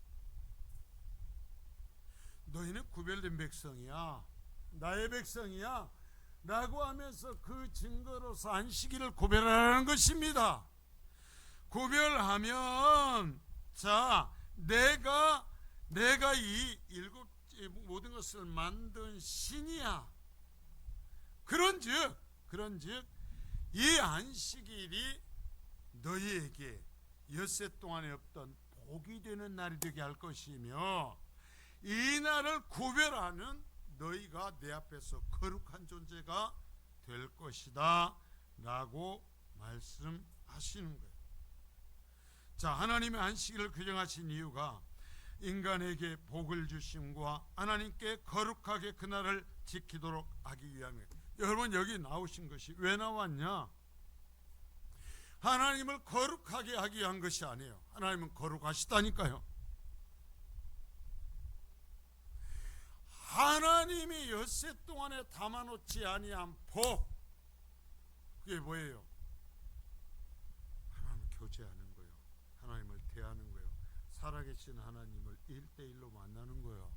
너희는 구별된 백성이야. 나의 백성이야. 라고 하면서 그 증거로서 안식일을 구별하라는 것입니다. 구별하면 자, 내가 이 모든 것을 만든 신이야. 그런즉 이 안식일이 너희에게 엿새 동안에 없던 복이 되는 날이 되게 할 것이며 이 날을 구별하는 너희가 내 앞에서 거룩한 존재가 될 것이다 라고 말씀하시는 거예요. 자, 하나님의 안식일을 규정하신 이유가 인간에게 복을 주심과 하나님께 거룩하게 그날을 지키도록 하기 위함이에요. 여러분, 여기 나오신 것이 왜 나왔냐? 하나님을 거룩하게 하기 위한 것이 아니에요. 하나님은 거룩하시다니까요. 하나님이 엿새 동안에 담아놓지 아니한 복, 그게 뭐예요? 하나님을 교제하는 거예요. 하나님을 대하는 거예요. 살아계신 하나님을 1대1로 만나는 거예요.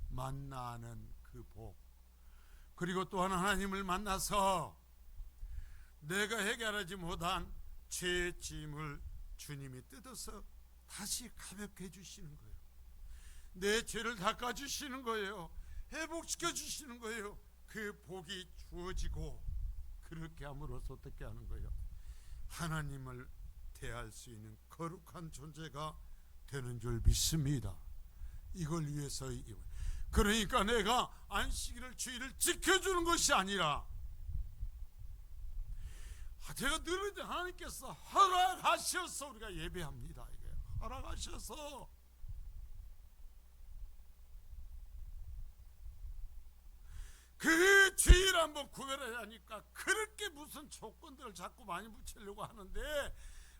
만나는 그 복. 그리고 또한 하나님을 만나서 내가 해결하지 못한 죄의 짐을 주님이 뜯어서 다시 가볍게 해주시는 거예요. 내 죄를 닦아주시는 거예요. 회복시켜 주시는 거예요. 그 복이 주어지고, 그렇게 함으로써 어떻게 하는 거예요? 하나님을 대할 수 있는 거룩한 존재가 되는 줄 믿습니다. 이걸 위해서, 그러니까 내가 안식일을, 주일을 지켜주는 것이 아니라, 제가 늘 하나님께서 허락하셔서 우리가 예배합니다. 이게 허락하셔서. 그 주일 한번 구별해야 하니까 그렇게 무슨 조건들을 자꾸 많이 붙이려고 하는데,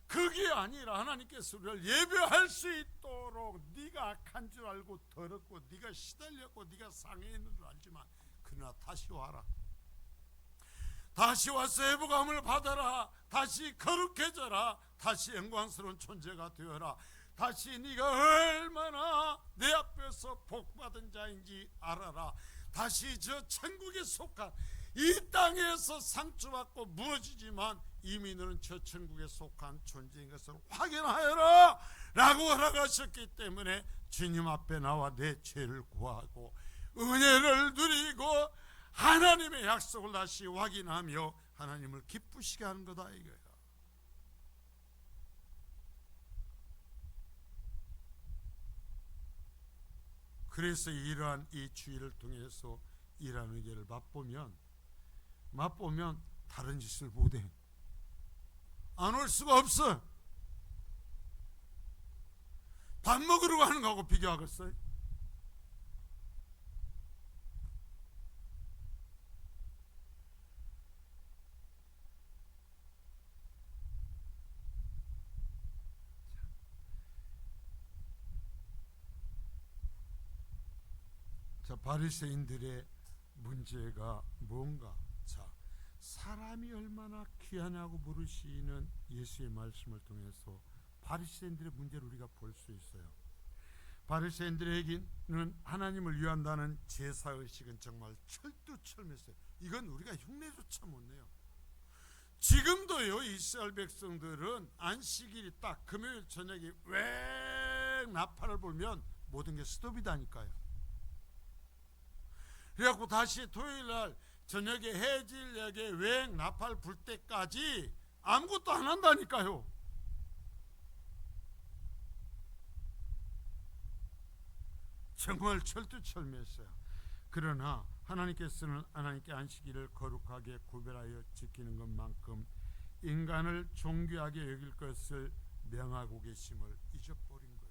그게 아니라 하나님께서 우리를 예배할 수 있도록, 네가 악한 줄 알고 더럽고 네가 시달렸고 네가 상해있는 줄 알지만 그러나 다시 와라, 다시 와서 회복함을 받아라, 다시 거룩해져라, 다시 영광스러운 존재가 되어라, 다시 네가 얼마나 내 앞에서 복받은 자인지 알아라, 다시 저 천국에 속한, 이 땅에서 상처받고 무너지지만 이미 너는 저 천국에 속한 존재인 것을 확인하여라 라고 허락하셨기 때문에 주님 앞에 나와 내 죄를 구하고 은혜를 누리고 하나님의 약속을 다시 확인하며 하나님을 기쁘시게 하는 거다 이거야. 그래서 이러한 이 주의를 통해서 이러한 의견을 맛보면 다른 짓을 못해. 안 올 수가 없어. 밥 먹으러 가는 거하고 비교하겠어요? 자, 바리새인들의 문제가 뭔가? 자, 사람이 얼마나 귀하냐고 물으시는 예수의 말씀을 통해서 바리새인들의 문제를 우리가 볼 수 있어요. 바리새인들에게는 하나님을 위한다는 제사의식은 정말 철두철미했어요. 이건 우리가 흉내조차 못 내요. 지금도요, 이스라엘 백성들은 안식일이 딱 금요일 저녁에 웽 나팔을 불면 모든 게 스톱이다니까요. 그래갖고 다시 토요일날 저녁에 해질녘에 웽 나팔 불 때까지 아무것도 안 한다니까요. 정말 철두철미했어요. 그러나 하나님께서는 하나님께 안식일을 거룩하게 구별하여 지키는 것만큼 인간을 존귀하게 여길 것을 명하고 계심을 잊어버린 거예요.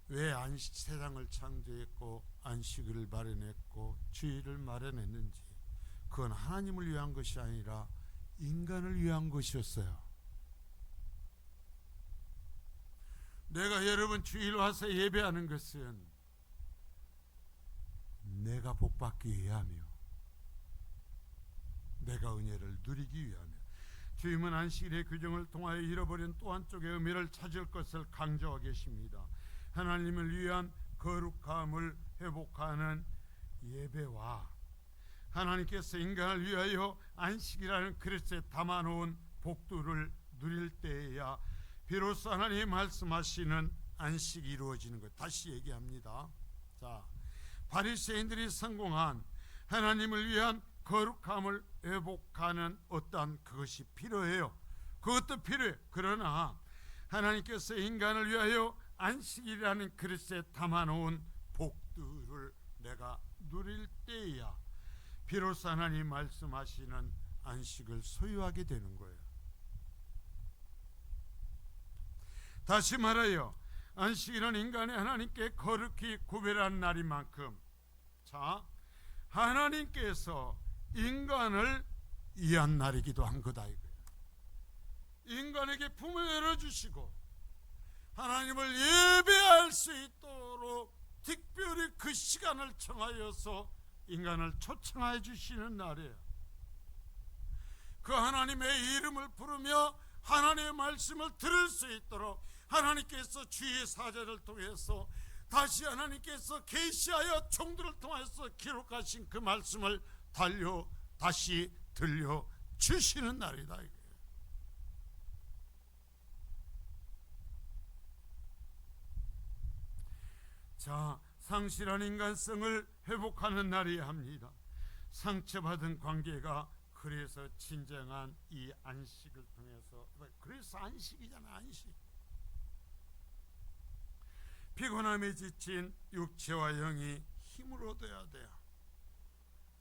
왜 세상을 창조했고 안식일을 마련했고 주일을 마련했는지, 그건 하나님을 위한 것이 아니라 인간을 위한 것이었어요. 내가 여러분 주일 와서 예배하는 것은 내가 복받기 위하며 내가 은혜를 누리기 위하며, 주님은 안식일의 규정을 통하여 잃어버린 또 한쪽의 의미를 찾을 것을 강조하고 계십니다. 하나님을 위한 거룩함을 회복하는 예배와 하나님께서 인간을 위하여 안식이라는 그릇에 담아놓은 복들을 누릴 때에야 비로소 하나님이 말씀하시는 안식이 이루어지는 것. 다시 얘기합니다. 자, 바리새인들이 성공한 하나님을 위한 거룩함을 회복하는 어떠한 그것이 필요해요. 그것도 필요해. 그러나 하나님께서 인간을 위하여 안식이라는 그릇에 담아놓은 복들을 내가 누릴 때야 비로소 하나님 말씀하시는 안식을 소유하게 되는 거예요. 다시 말하여 안식일은 인간의 하나님께 거룩히 구별한 날인 만큼, 자, 하나님께서 인간을 위한 날이기도 한 거다 이거예요. 인간에게 품을 열어주시고 하나님을 예배할 수 있도록 특별히 그 시간을 정하여서 인간을 초청해 주시는 날이에요. 그 하나님의 이름을 부르며 하나님의 말씀을 들을 수 있도록 하나님께서 주의 사자를 통해서 다시 하나님께서 계시하여 종들을 통해서 기록하신 그 말씀을 다시 들려 주시는 날이다. 자, 상실한 인간성을 회복하는 날이어야 합니다. 상처받은 관계가 그래서 진정한 이 안식을 통해서, 그래서 안식이잖아, 안식. 피곤함에 지친 육체와 영이 힘을 얻어야 돼요.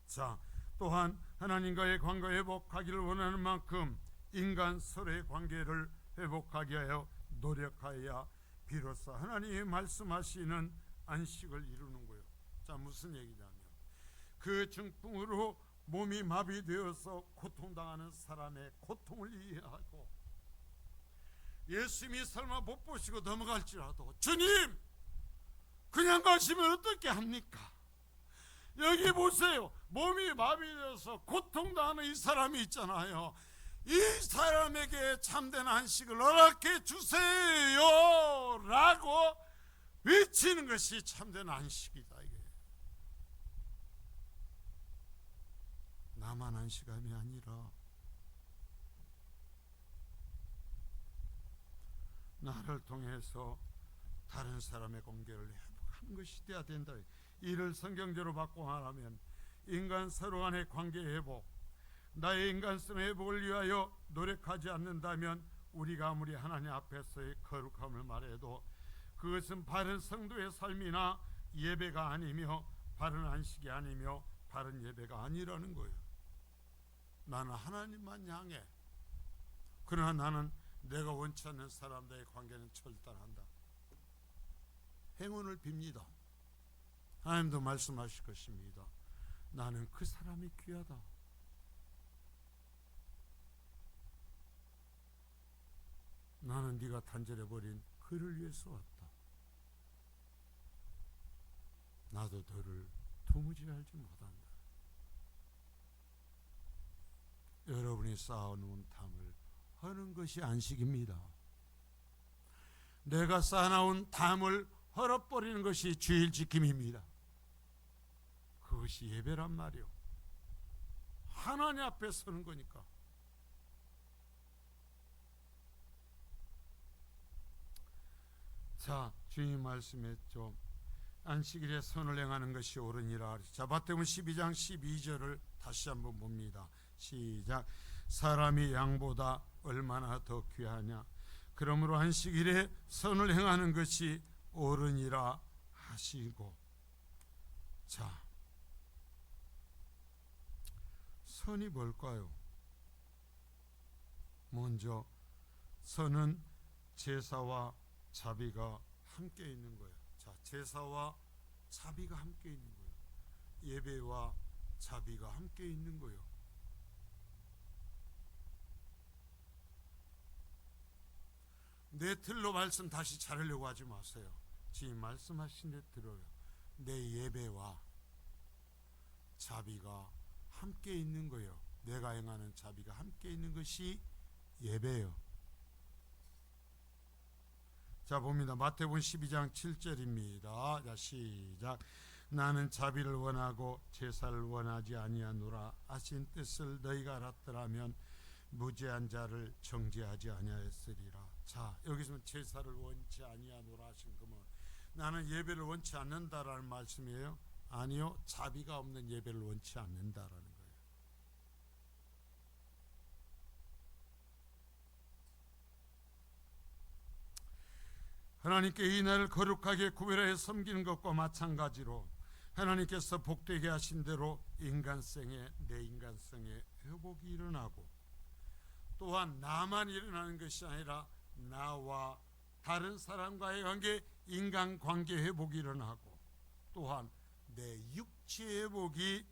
자, 또한 하나님과의 관계 회복하기를 원하는 만큼 인간 서로의 관계를 회복하게 하여 노력하여야 비로소 하나님이 말씀하시는 안식을 이루는 거예요. 자, 무슨 얘기냐면 그 중풍으로 몸이 마비되어서 고통당하는 사람의 고통을 이해하고, 예수님이 설마 못 보시고 넘어갈지라도 주님 그냥 가시면 어떻게 합니까? 여기 보세요. 몸이 마비되어서 고통당하는 이 사람이 있잖아요. 이 사람에게 참된 안식을 허락해 주세요 라고 외치는 것이 참된 안식이다. 이게 나만 안식함이 아니라 나를 통해서 다른 사람의 관계를 회복하는 것이 되어야 된다. 이를 성경적으로 바꿔 말하면 인간 서로 간의 관계 회복, 나의 인간성 회복을 위하여 노력하지 않는다면 우리가 아무리 하나님 앞에서의 거룩함을 말해도 그것은 바른 성도의 삶이나 예배가 아니며 바른 안식이 아니며 바른 예배가 아니라는 거예요. 나는 하나님만 향해, 그러나 나는 내가 원치 않는 사람들의 관계는 절단한다. 행운을 빕니다. 하나님도 말씀하실 것입니다. 나는 그 사람이 귀하다. 나는 네가 단절해버린 그를 위해서 왔다. 나도 너를 도무지 알지 못한다. 여러분이 쌓아놓은 담을 허는 것이 안식입니다. 내가 쌓아놓은 담을 헐어버리는 것이 주일 지킴입니다. 그것이 예배란 말이요. 하나님 앞에 서는 거니까. 자, 주님 말씀했죠. 안식일에 선을 행하는 것이 옳으니라. 자, 마태복음 12장 12절을 다시 한번 봅니다. 시작. 사람이 양보다 얼마나 더 귀하냐. 그러므로 안식일에 선을 행하는 것이 옳으니라 하시고. 자, 선이 뭘까요? 먼저 선은 제사와 자비가 함께 있는 거예요. 자, 제사와 자비가 함께 있는 거예요. 예배와 자비가 함께 있는 거예요. 내 틀로 말씀 다시 자르려고 하지 마세요. 지금 말씀하신 데 들어요. 내 예배와 자비가 함께 있는 거예요. 내가 행하는 자비가 함께 있는 것이 예배예요. 자, 봅니다. 마태복음 12장 7절입니다. 자, 시작. 나는 자비를 원하고 제사를 원하지 아니하노라 하신 뜻을 너희가 알았더라면 무죄한 자를 정죄하지 아니하였으리라. 자, 여기서 제사를 원치 아니하노라 하신 거면 나는 예배를 원치 않는다라는 말씀이에요? 아니요, 자비가 없는 예배를 원치 않는다라는 거예요. 하나님께 이 날을 거룩하게 구별하여 섬기는 것과 마찬가지로 하나님께서 복되게 하신 대로 인간성의, 내 인간성의 회복이 일어나고, 또한 나만 일어나는 것이 아니라 나와 다른 사람과의 관계, 인간관계 회복이 일어나고, 또한 내 육체 회복이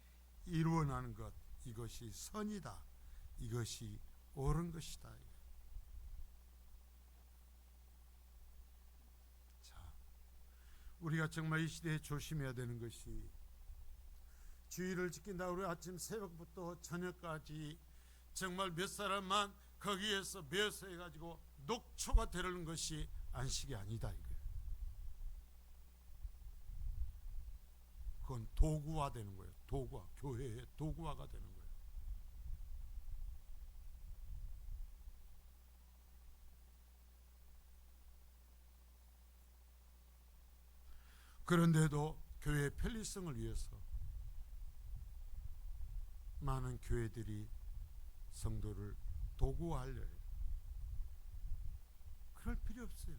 이루어나는 것, 이것이 선이다. 이것이 옳은 것이다. 우리가 정말 이 시대에 조심해야 되는 것이, 주의를 지킨다 우리 아침 새벽부터 저녁까지 정말 몇 사람만 거기에서 매서 해가지고 녹초가 되려는 것이 안식이 아니다 이거예요. 그건 도구화되는 거예요. 도구화, 교회의 도구화가 되는 거예요. 그런데도 교회의 편리성을 위해서 많은 교회들이 성도를 도구화하려 해요. 그럴 필요 없어요.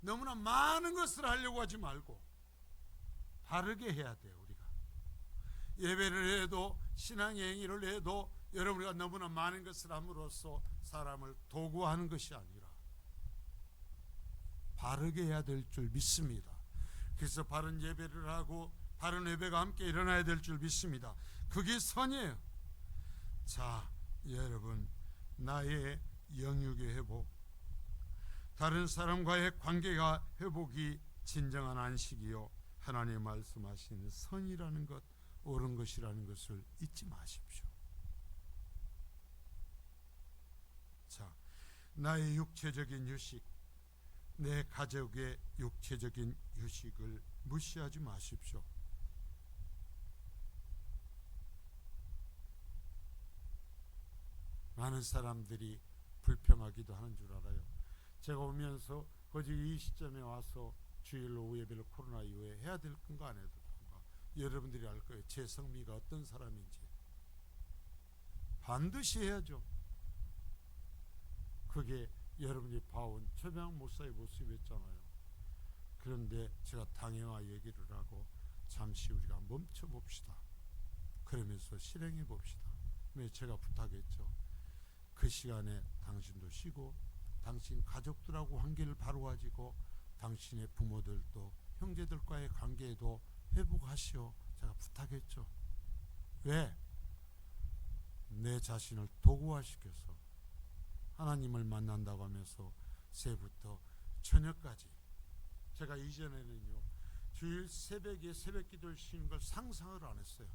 너무나 많은 것을 하려고 하지 말고 바르게 해야 돼요. 우리가 예배를 해도 신앙의 행위를 해도 여러분과 너무나 많은 것을 함으로써 사람을 도구화하는 것이 아니라 바르게 해야 될 줄 믿습니다. 그래서 바른 예배를 하고 바른 예배가 함께 일어나야 될 줄 믿습니다. 그게 선이에요. 자, 여러분, 나의 영육의 회복, 다른 사람과의 관계가 회복이 진정한 안식이요, 하나님 말씀하신 선이라는 것, 옳은 것이라는 것을 잊지 마십시오. 자, 나의 육체적인 휴식, 내 가족의 육체적인 휴식을 무시하지 마십시오. 많은 사람들이 불평하기도 하는 줄 알아요. 제가 오면서 거기 이 시점에 와서 주일 오후 예배를 코로나 이후에 해야 될 건가 안 해야 될 건가, 여러분들이 알 거예요. 제 성미가 어떤 사람인지. 반드시 해야죠. 그게 여러분이 봐온 최병학 목사의 모습이었잖아요. 그런데 제가 당회와 얘기를 하고 잠시 우리가 멈춰봅시다. 그러면서 실행해 봅시다. 제가 부탁했죠. 그 시간에 당신도 쉬고 당신 가족들하고 관계를 바로 가지고 당신의 부모들도 형제들과의 관계에도 회복하시오. 제가 부탁했죠. 왜? 내 자신을 도구화시켜서 하나님을 만난다고 하면서 새부터 저녁까지, 제가 이전에는요 주일 새벽에 새벽 기도를 쉬는 걸 상상을 안 했어요.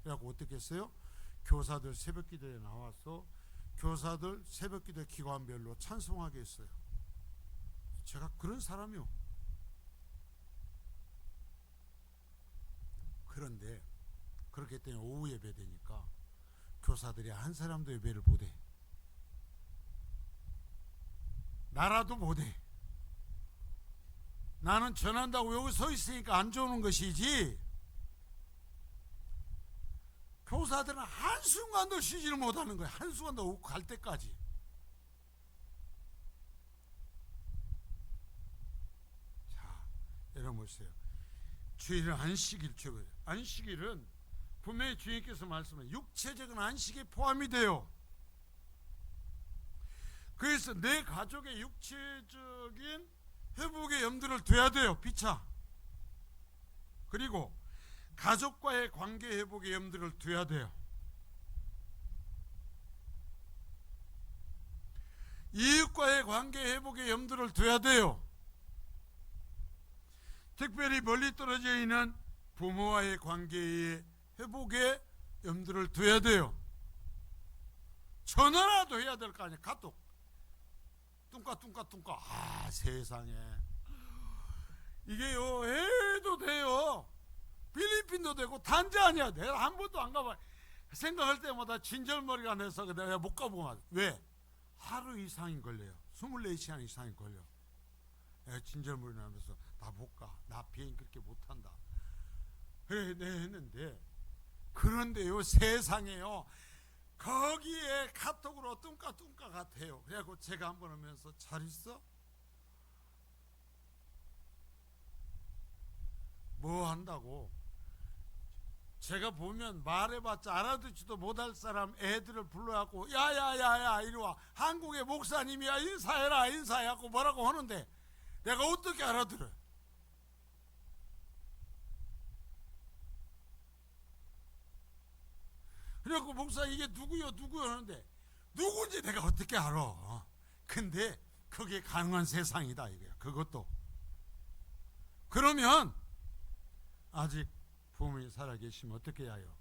그래갖고 어떻게 했어요? 교사들 새벽 기도에 나와서 교사들 새벽 기도 기관별로 찬송하게 했어요. 제가 그런 사람이요. 그런데 그렇기 때문에 오후 예배 되니까 교사들이 한 사람도 예배를 못해. 나라도 못해. 나는 전한다고 여기 서 있으니까 안 좋은 것이지, 교사들은 한순간도 쉬지를 못하는 거야. 한순간도 오고 갈 때까지. 자, 여러분 보세요. 주일은 안식일 최고예요. 안식일은 분명히 주님께서 말씀하신 육체적인 안식에 포함이 돼요. 그래서 내 가족의 육체적인 회복의 염두를 둬야 돼요. 피차. 그리고 가족과의 관계 회복의 염두를 둬야 돼요. 이웃과의 관계 회복의 염두를 둬야 돼요. 특별히 멀리 떨어져 있는 부모와의 관계의 회복에 염두를 둬야 돼요. 전화라도 해야 될 거 아니에요. 카톡 뚱까뚱까뚱까. 아, 세상에 이게요 해도 돼요. 필리핀도 되고 단자니아. 내가 한 번도 안 가봐. 생각할 때마다 진절머리가 나서 내가 못 가보면. 왜? 하루 이상이 걸려요. 24시간 이상이 걸려. 진절머리 나면서 나 못 가. 나 비행 그렇게 못한다. 그래, 네 했는데, 그런데요 세상에요 거기에 카톡으로 뚱까뚱까 같아요. 그래갖고 제가 한번 하면서 잘 있어? 뭐 한다고? 제가 보면 말해봤자 알아듣지도 못할 사람 애들을 불러갖고 야야야야 이리 와, 한국의 목사님이야, 인사해라 인사해갖고 뭐라고 하는데 내가 어떻게 알아들어요? 그래갖고 목사 이게 누구요 누구요 하는데 누군지 내가 어떻게 알아? 근데 그게 가능한 세상이다 이거야. 그것도. 그러면 아직 부모님이 살아계시면 어떻게 해요?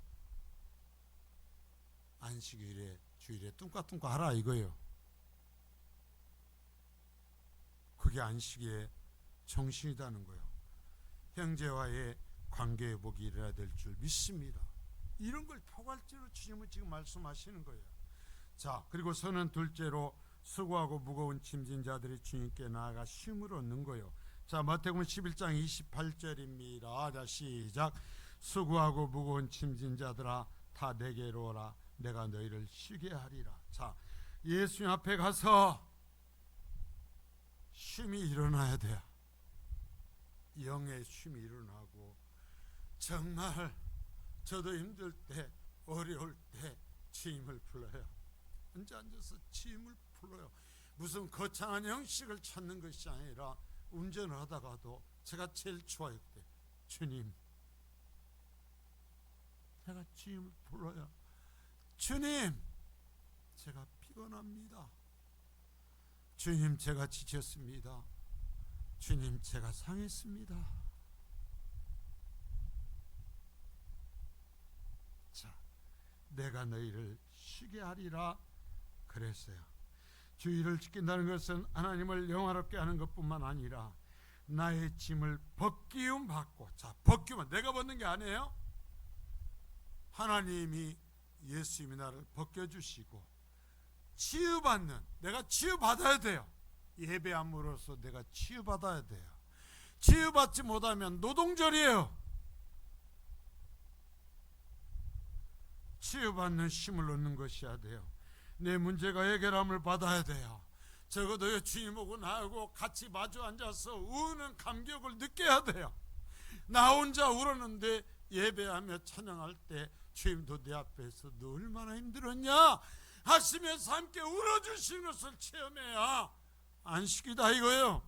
안식일에 주일에 뚱까뚱까 하라 이거예요. 그게 안식의 정신이라는 거예요. 형제와의 관계 회복이 일어나야 될 줄 믿습니다. 이런 걸 포괄적으로 주님은 지금 말씀하시는 거예요. 자, 그리고 서는 둘째로 수고하고 무거운 짐진 자들이 주님께 나아가 쉼을 얻는 거예요. 자, 마태복음 11장 28절입니다. 자, 시작. 수고하고 무거운 짐진 자들아 다 내게로 오라. 내가 너희를 쉬게 하리라. 자, 예수님 앞에 가서 쉼이 일어나야 돼요. 영의 쉼이 일어나고, 정말 저도 힘들 때, 어려울 때 취임을 불러요. 혼자 앉아서 취임을 불러요. 무슨 거창한 형식을 찾는 것이 아니라 운전을 하다가도 제가 제일 좋아할 때, 주님, 제가 주님을 불러요. 주님, 제가 피곤합니다. 주님, 제가 지쳤습니다. 주님, 제가 상했습니다. 자, 내가 너희를 쉬게 하리라 그랬어요. 주의를 지킨다는 것은 하나님을 영화롭게 하는 것뿐만 아니라 나의 짐을 벗기움 받고, 자, 벗기면 내가 벗는 게 아니에요. 하나님이, 예수님이 나를 벗겨주시고 치유받는, 내가 치유받아야 돼요. 예배함으로써 내가 치유받아야 돼요. 치유받지 못하면 노동절이에요. 치유받는 힘을 얻는 것이야 돼요. 내 문제가 해결함을 받아야 돼요. 적어도 주님하고 나하고 같이 마주 앉아서 우는 감격을 느껴야 돼요. 나 혼자 울었는데 예배하며 찬양할 때 주님도 내 앞에서 너 얼마나 힘들었냐 하시면서 함께 울어주시는 것을 체험해야 안식이다 이거예요.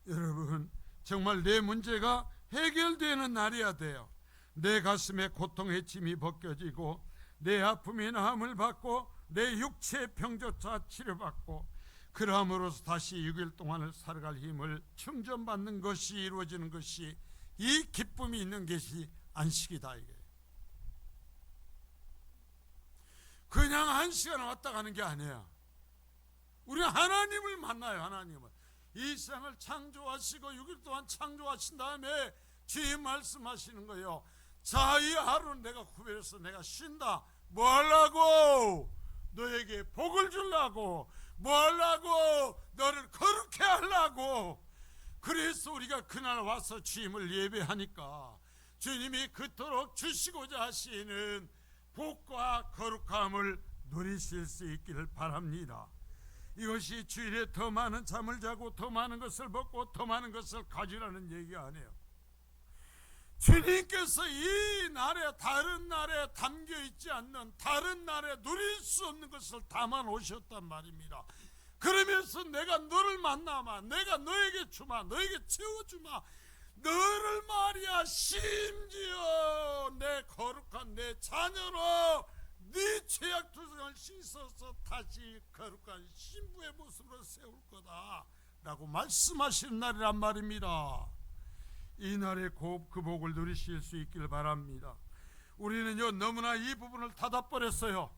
여러분, 정말 내 문제가 해결되는 날이어야 돼요. 내 가슴에 고통의 짐이 벗겨지고 내 아픔이 나음을 받고 내 육체의 병조차 치료받고 그러함으로써 다시 6일 동안을 살아갈 힘을 충전받는 것이 이루어지는 것이, 이 기쁨이 있는 것이 안식이다 이게. 그냥 한 시간 왔다 가는 게 아니야. 우리는 하나님을 만나요. 하나님을. 이 세상을 창조하시고 6일 동안 창조하신 다음에 주님 말씀하시는 거예요. 자, 이 하루는 내가 구별해서 내가 쉰다. 뭐 하려고? 너에게 복을 주려고. 뭐 하려고? 너를 거룩해 하려고. 그래서 우리가 그날 와서 주님을 예배하니까 주님이 그토록 주시고자 하시는 복과 거룩함을 누리실 수 있기를 바랍니다. 이것이 주일에 더 많은 잠을 자고 더 많은 것을 먹고 더 많은 것을 가지라는 얘기가 아니에요. 주님께서 이 날에, 다른 날에 담겨있지 않는, 다른 날에 누릴 수 없는 것을 담아 놓으셨단 말입니다. 그러면서 내가 너를 만나마, 내가 너에게 주마, 너에게 채워주마, 너를 말이야 심지어 내 거룩한 내 자녀로 네 죄악투성을 씻어서 다시 거룩한 신부의 모습으로 세울 거다 라고 말씀하시는 날이란 말입니다. 이 날에 그 복을 누리실 수 있길 바랍니다. 우리는요 너무나 이 부분을 닫아버렸어요.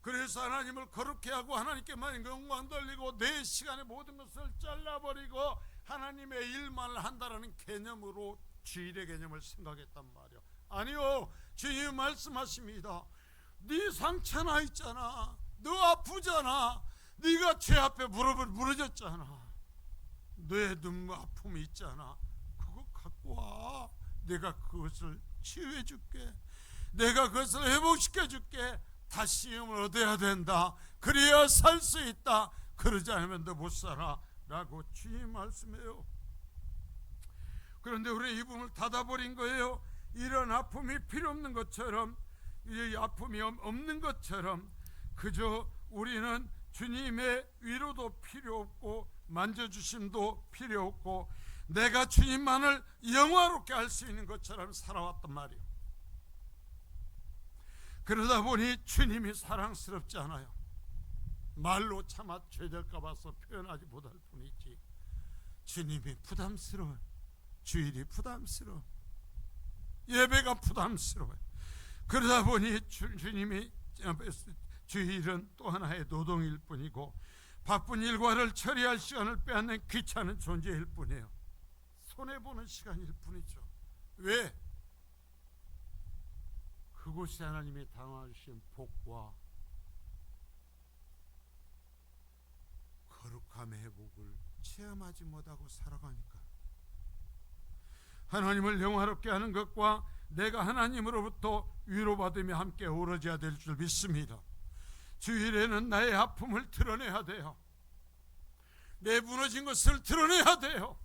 그래서 하나님을 거룩해 하고 하나님께만 영광 돌리고 내 시간의 모든 것을 잘라버리고 하나님의 일만 한다라는 개념으로 주일의 개념을 생각했단 말이야. 아니요, 주님 말씀하십니다. 네 상처나 있잖아, 너 아프잖아, 네가 죄 앞에 무릎을 무너졌잖아, 너의 눈물 아픔이 있잖아, 그거 갖고 와. 내가 그것을 치유해 줄게. 내가 그것을 회복시켜 줄게. 다시 힘을 얻어야 된다. 그래야 살 수 있다. 그러지 않으면 너 못 살아 라고 주님 말씀해요. 그런데 우리 이 부분을 닫아버린 거예요. 이런 아픔이 필요 없는 것처럼, 이 아픔이 없는 것처럼 그저 우리는 주님의 위로도 필요 없고 만져주심도 필요 없고 내가 주님만을 영화롭게 할 수 있는 것처럼 살아왔단 말이에요. 그러다 보니 주님이 사랑스럽지 않아요. 말로 차마 죄될까 봐서 표현하지 못할 뿐이지 주님이 부담스러워요. 주일이 부담스러워. 예배가 부담스러워요. 그러다 보니 주님이 주일은 또 하나의 노동일 뿐이고 바쁜 일과를 처리할 시간을 빼앗는 귀찮은 존재일 뿐이에요. 손해보는 시간일 뿐이죠. 왜? 그곳이 하나님이 담아주신 복과 거룩함의 회복을 체험하지 못하고 살아가니까 하나님을 영화롭게 하는 것과 내가 하나님으로부터 위로받으며 함께 어우러져야 될 줄 믿습니다. 주일에는 나의 아픔을 드러내야 돼요. 내 무너진 것을 드러내야 돼요.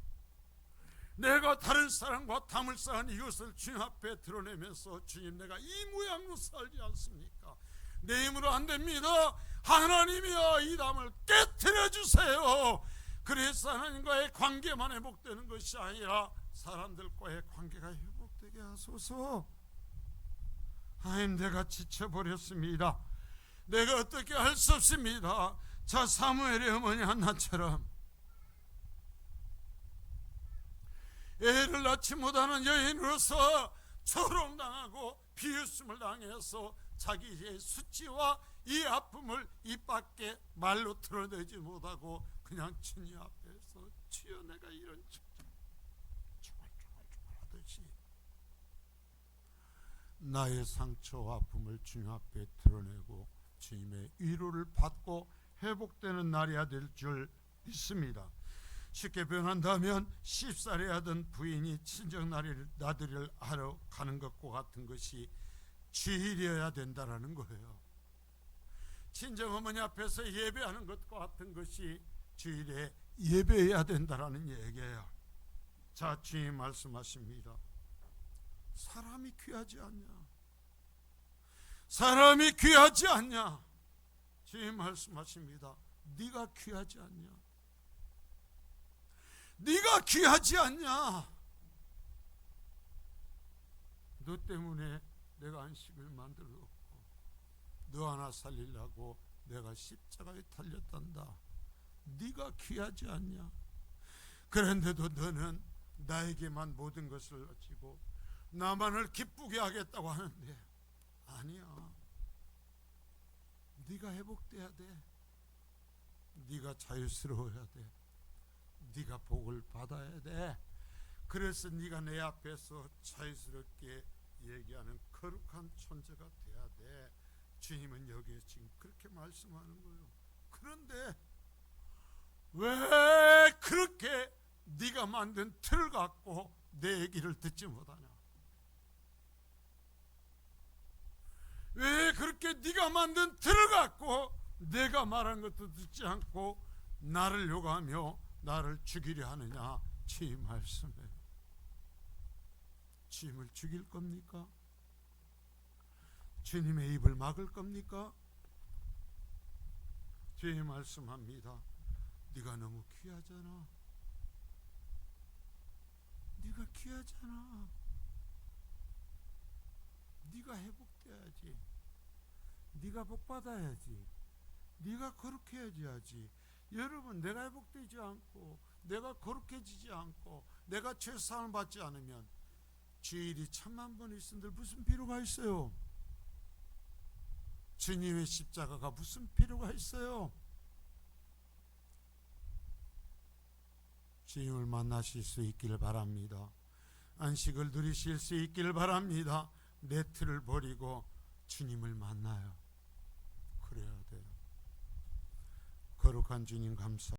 내가 다른 사람과 담을 쌓은 이것을 주님 앞에 드러내면서 주님, 내가 이 모양으로 살지 않습니까? 내 힘으로 안 됩니다. 하나님이여 이 담을 깨트려 주세요. 그래서 하나님과의 관계만 회복되는 것이 아니라 사람들과의 관계가 회복되게 하소서. 하나님, 내가 지쳐버렸습니다. 내가 어떻게 할 수 없습니다. 자, 사무엘의 어머니 한나처럼 애를 낳지 못하는 여인으로서 조롱당하고 비웃음을 당해서 자기의 수치와 이 아픔을 입 밖에 말로 드러내지 못하고 그냥 주님 앞에서 주여 내가 이런 하듯이 나의 상처와 아픔을 주님 앞에 드러내고 주님의 위로를 받고 회복되는 날이야 될 줄 믿습니다. 쉽게 표현한다면 10살에 하던 부인이 친정 나들이를 하러 가는 것과 같은 것이 주일이어야 된다라는 거예요. 친정 어머니 앞에서 예배하는 것과 같은 것이 주일에 예배해야 된다라는 얘기예요. 자, 주님 말씀하십니다. 사람이 귀하지 않냐? 사람이 귀하지 않냐? 주님 말씀하십니다. 네가 귀하지 않냐? 네가 귀하지 않냐? 너 때문에 내가 안식을 만들었고 너 하나 살리려고 내가 십자가에 달렸단다. 네가 귀하지 않냐? 그런데도 너는 나에게만 모든 것을 어찌고 나만을 기쁘게 하겠다고 하는데 아니야. 네가 회복돼야 돼. 네가 자유스러워야 돼. 네가 복을 받아야 돼. 그래서 네가 내 앞에서 자유스럽게 얘기하는 거룩한 존재가 돼야 돼. 주님은 여기에 지금 그렇게 말씀하는 거예요. 그런데 왜 그렇게 네가 만든 틀을 갖고 내 얘기를 듣지 못하냐? 왜 그렇게 네가 만든 틀을 갖고 내가 말한 것도 듣지 않고 나를 욕하며 나를 죽이려 하느냐? 주님 말씀에 주님을 죽일 겁니까? 주님의 입을 막을 겁니까? 주님 말씀합니다. 네가 너무 귀하잖아. 네가 귀하잖아. 네가 회복돼야지. 네가 복받아야지. 네가 거룩해야지. 여러분, 내가 회복되지 않고 내가 거룩해지지 않고 내가 죄사함을 받지 않으면 주일이 10,000번 있은들 무슨 필요가 있어요? 주님의 십자가가 무슨 필요가 있어요? 주님을 만나실 수 있기를 바랍니다. 안식을 누리실 수 있기를 바랍니다. 내 틀을 버리고 주님을 만나요. 그래야 돼요. 거룩한 주님 감사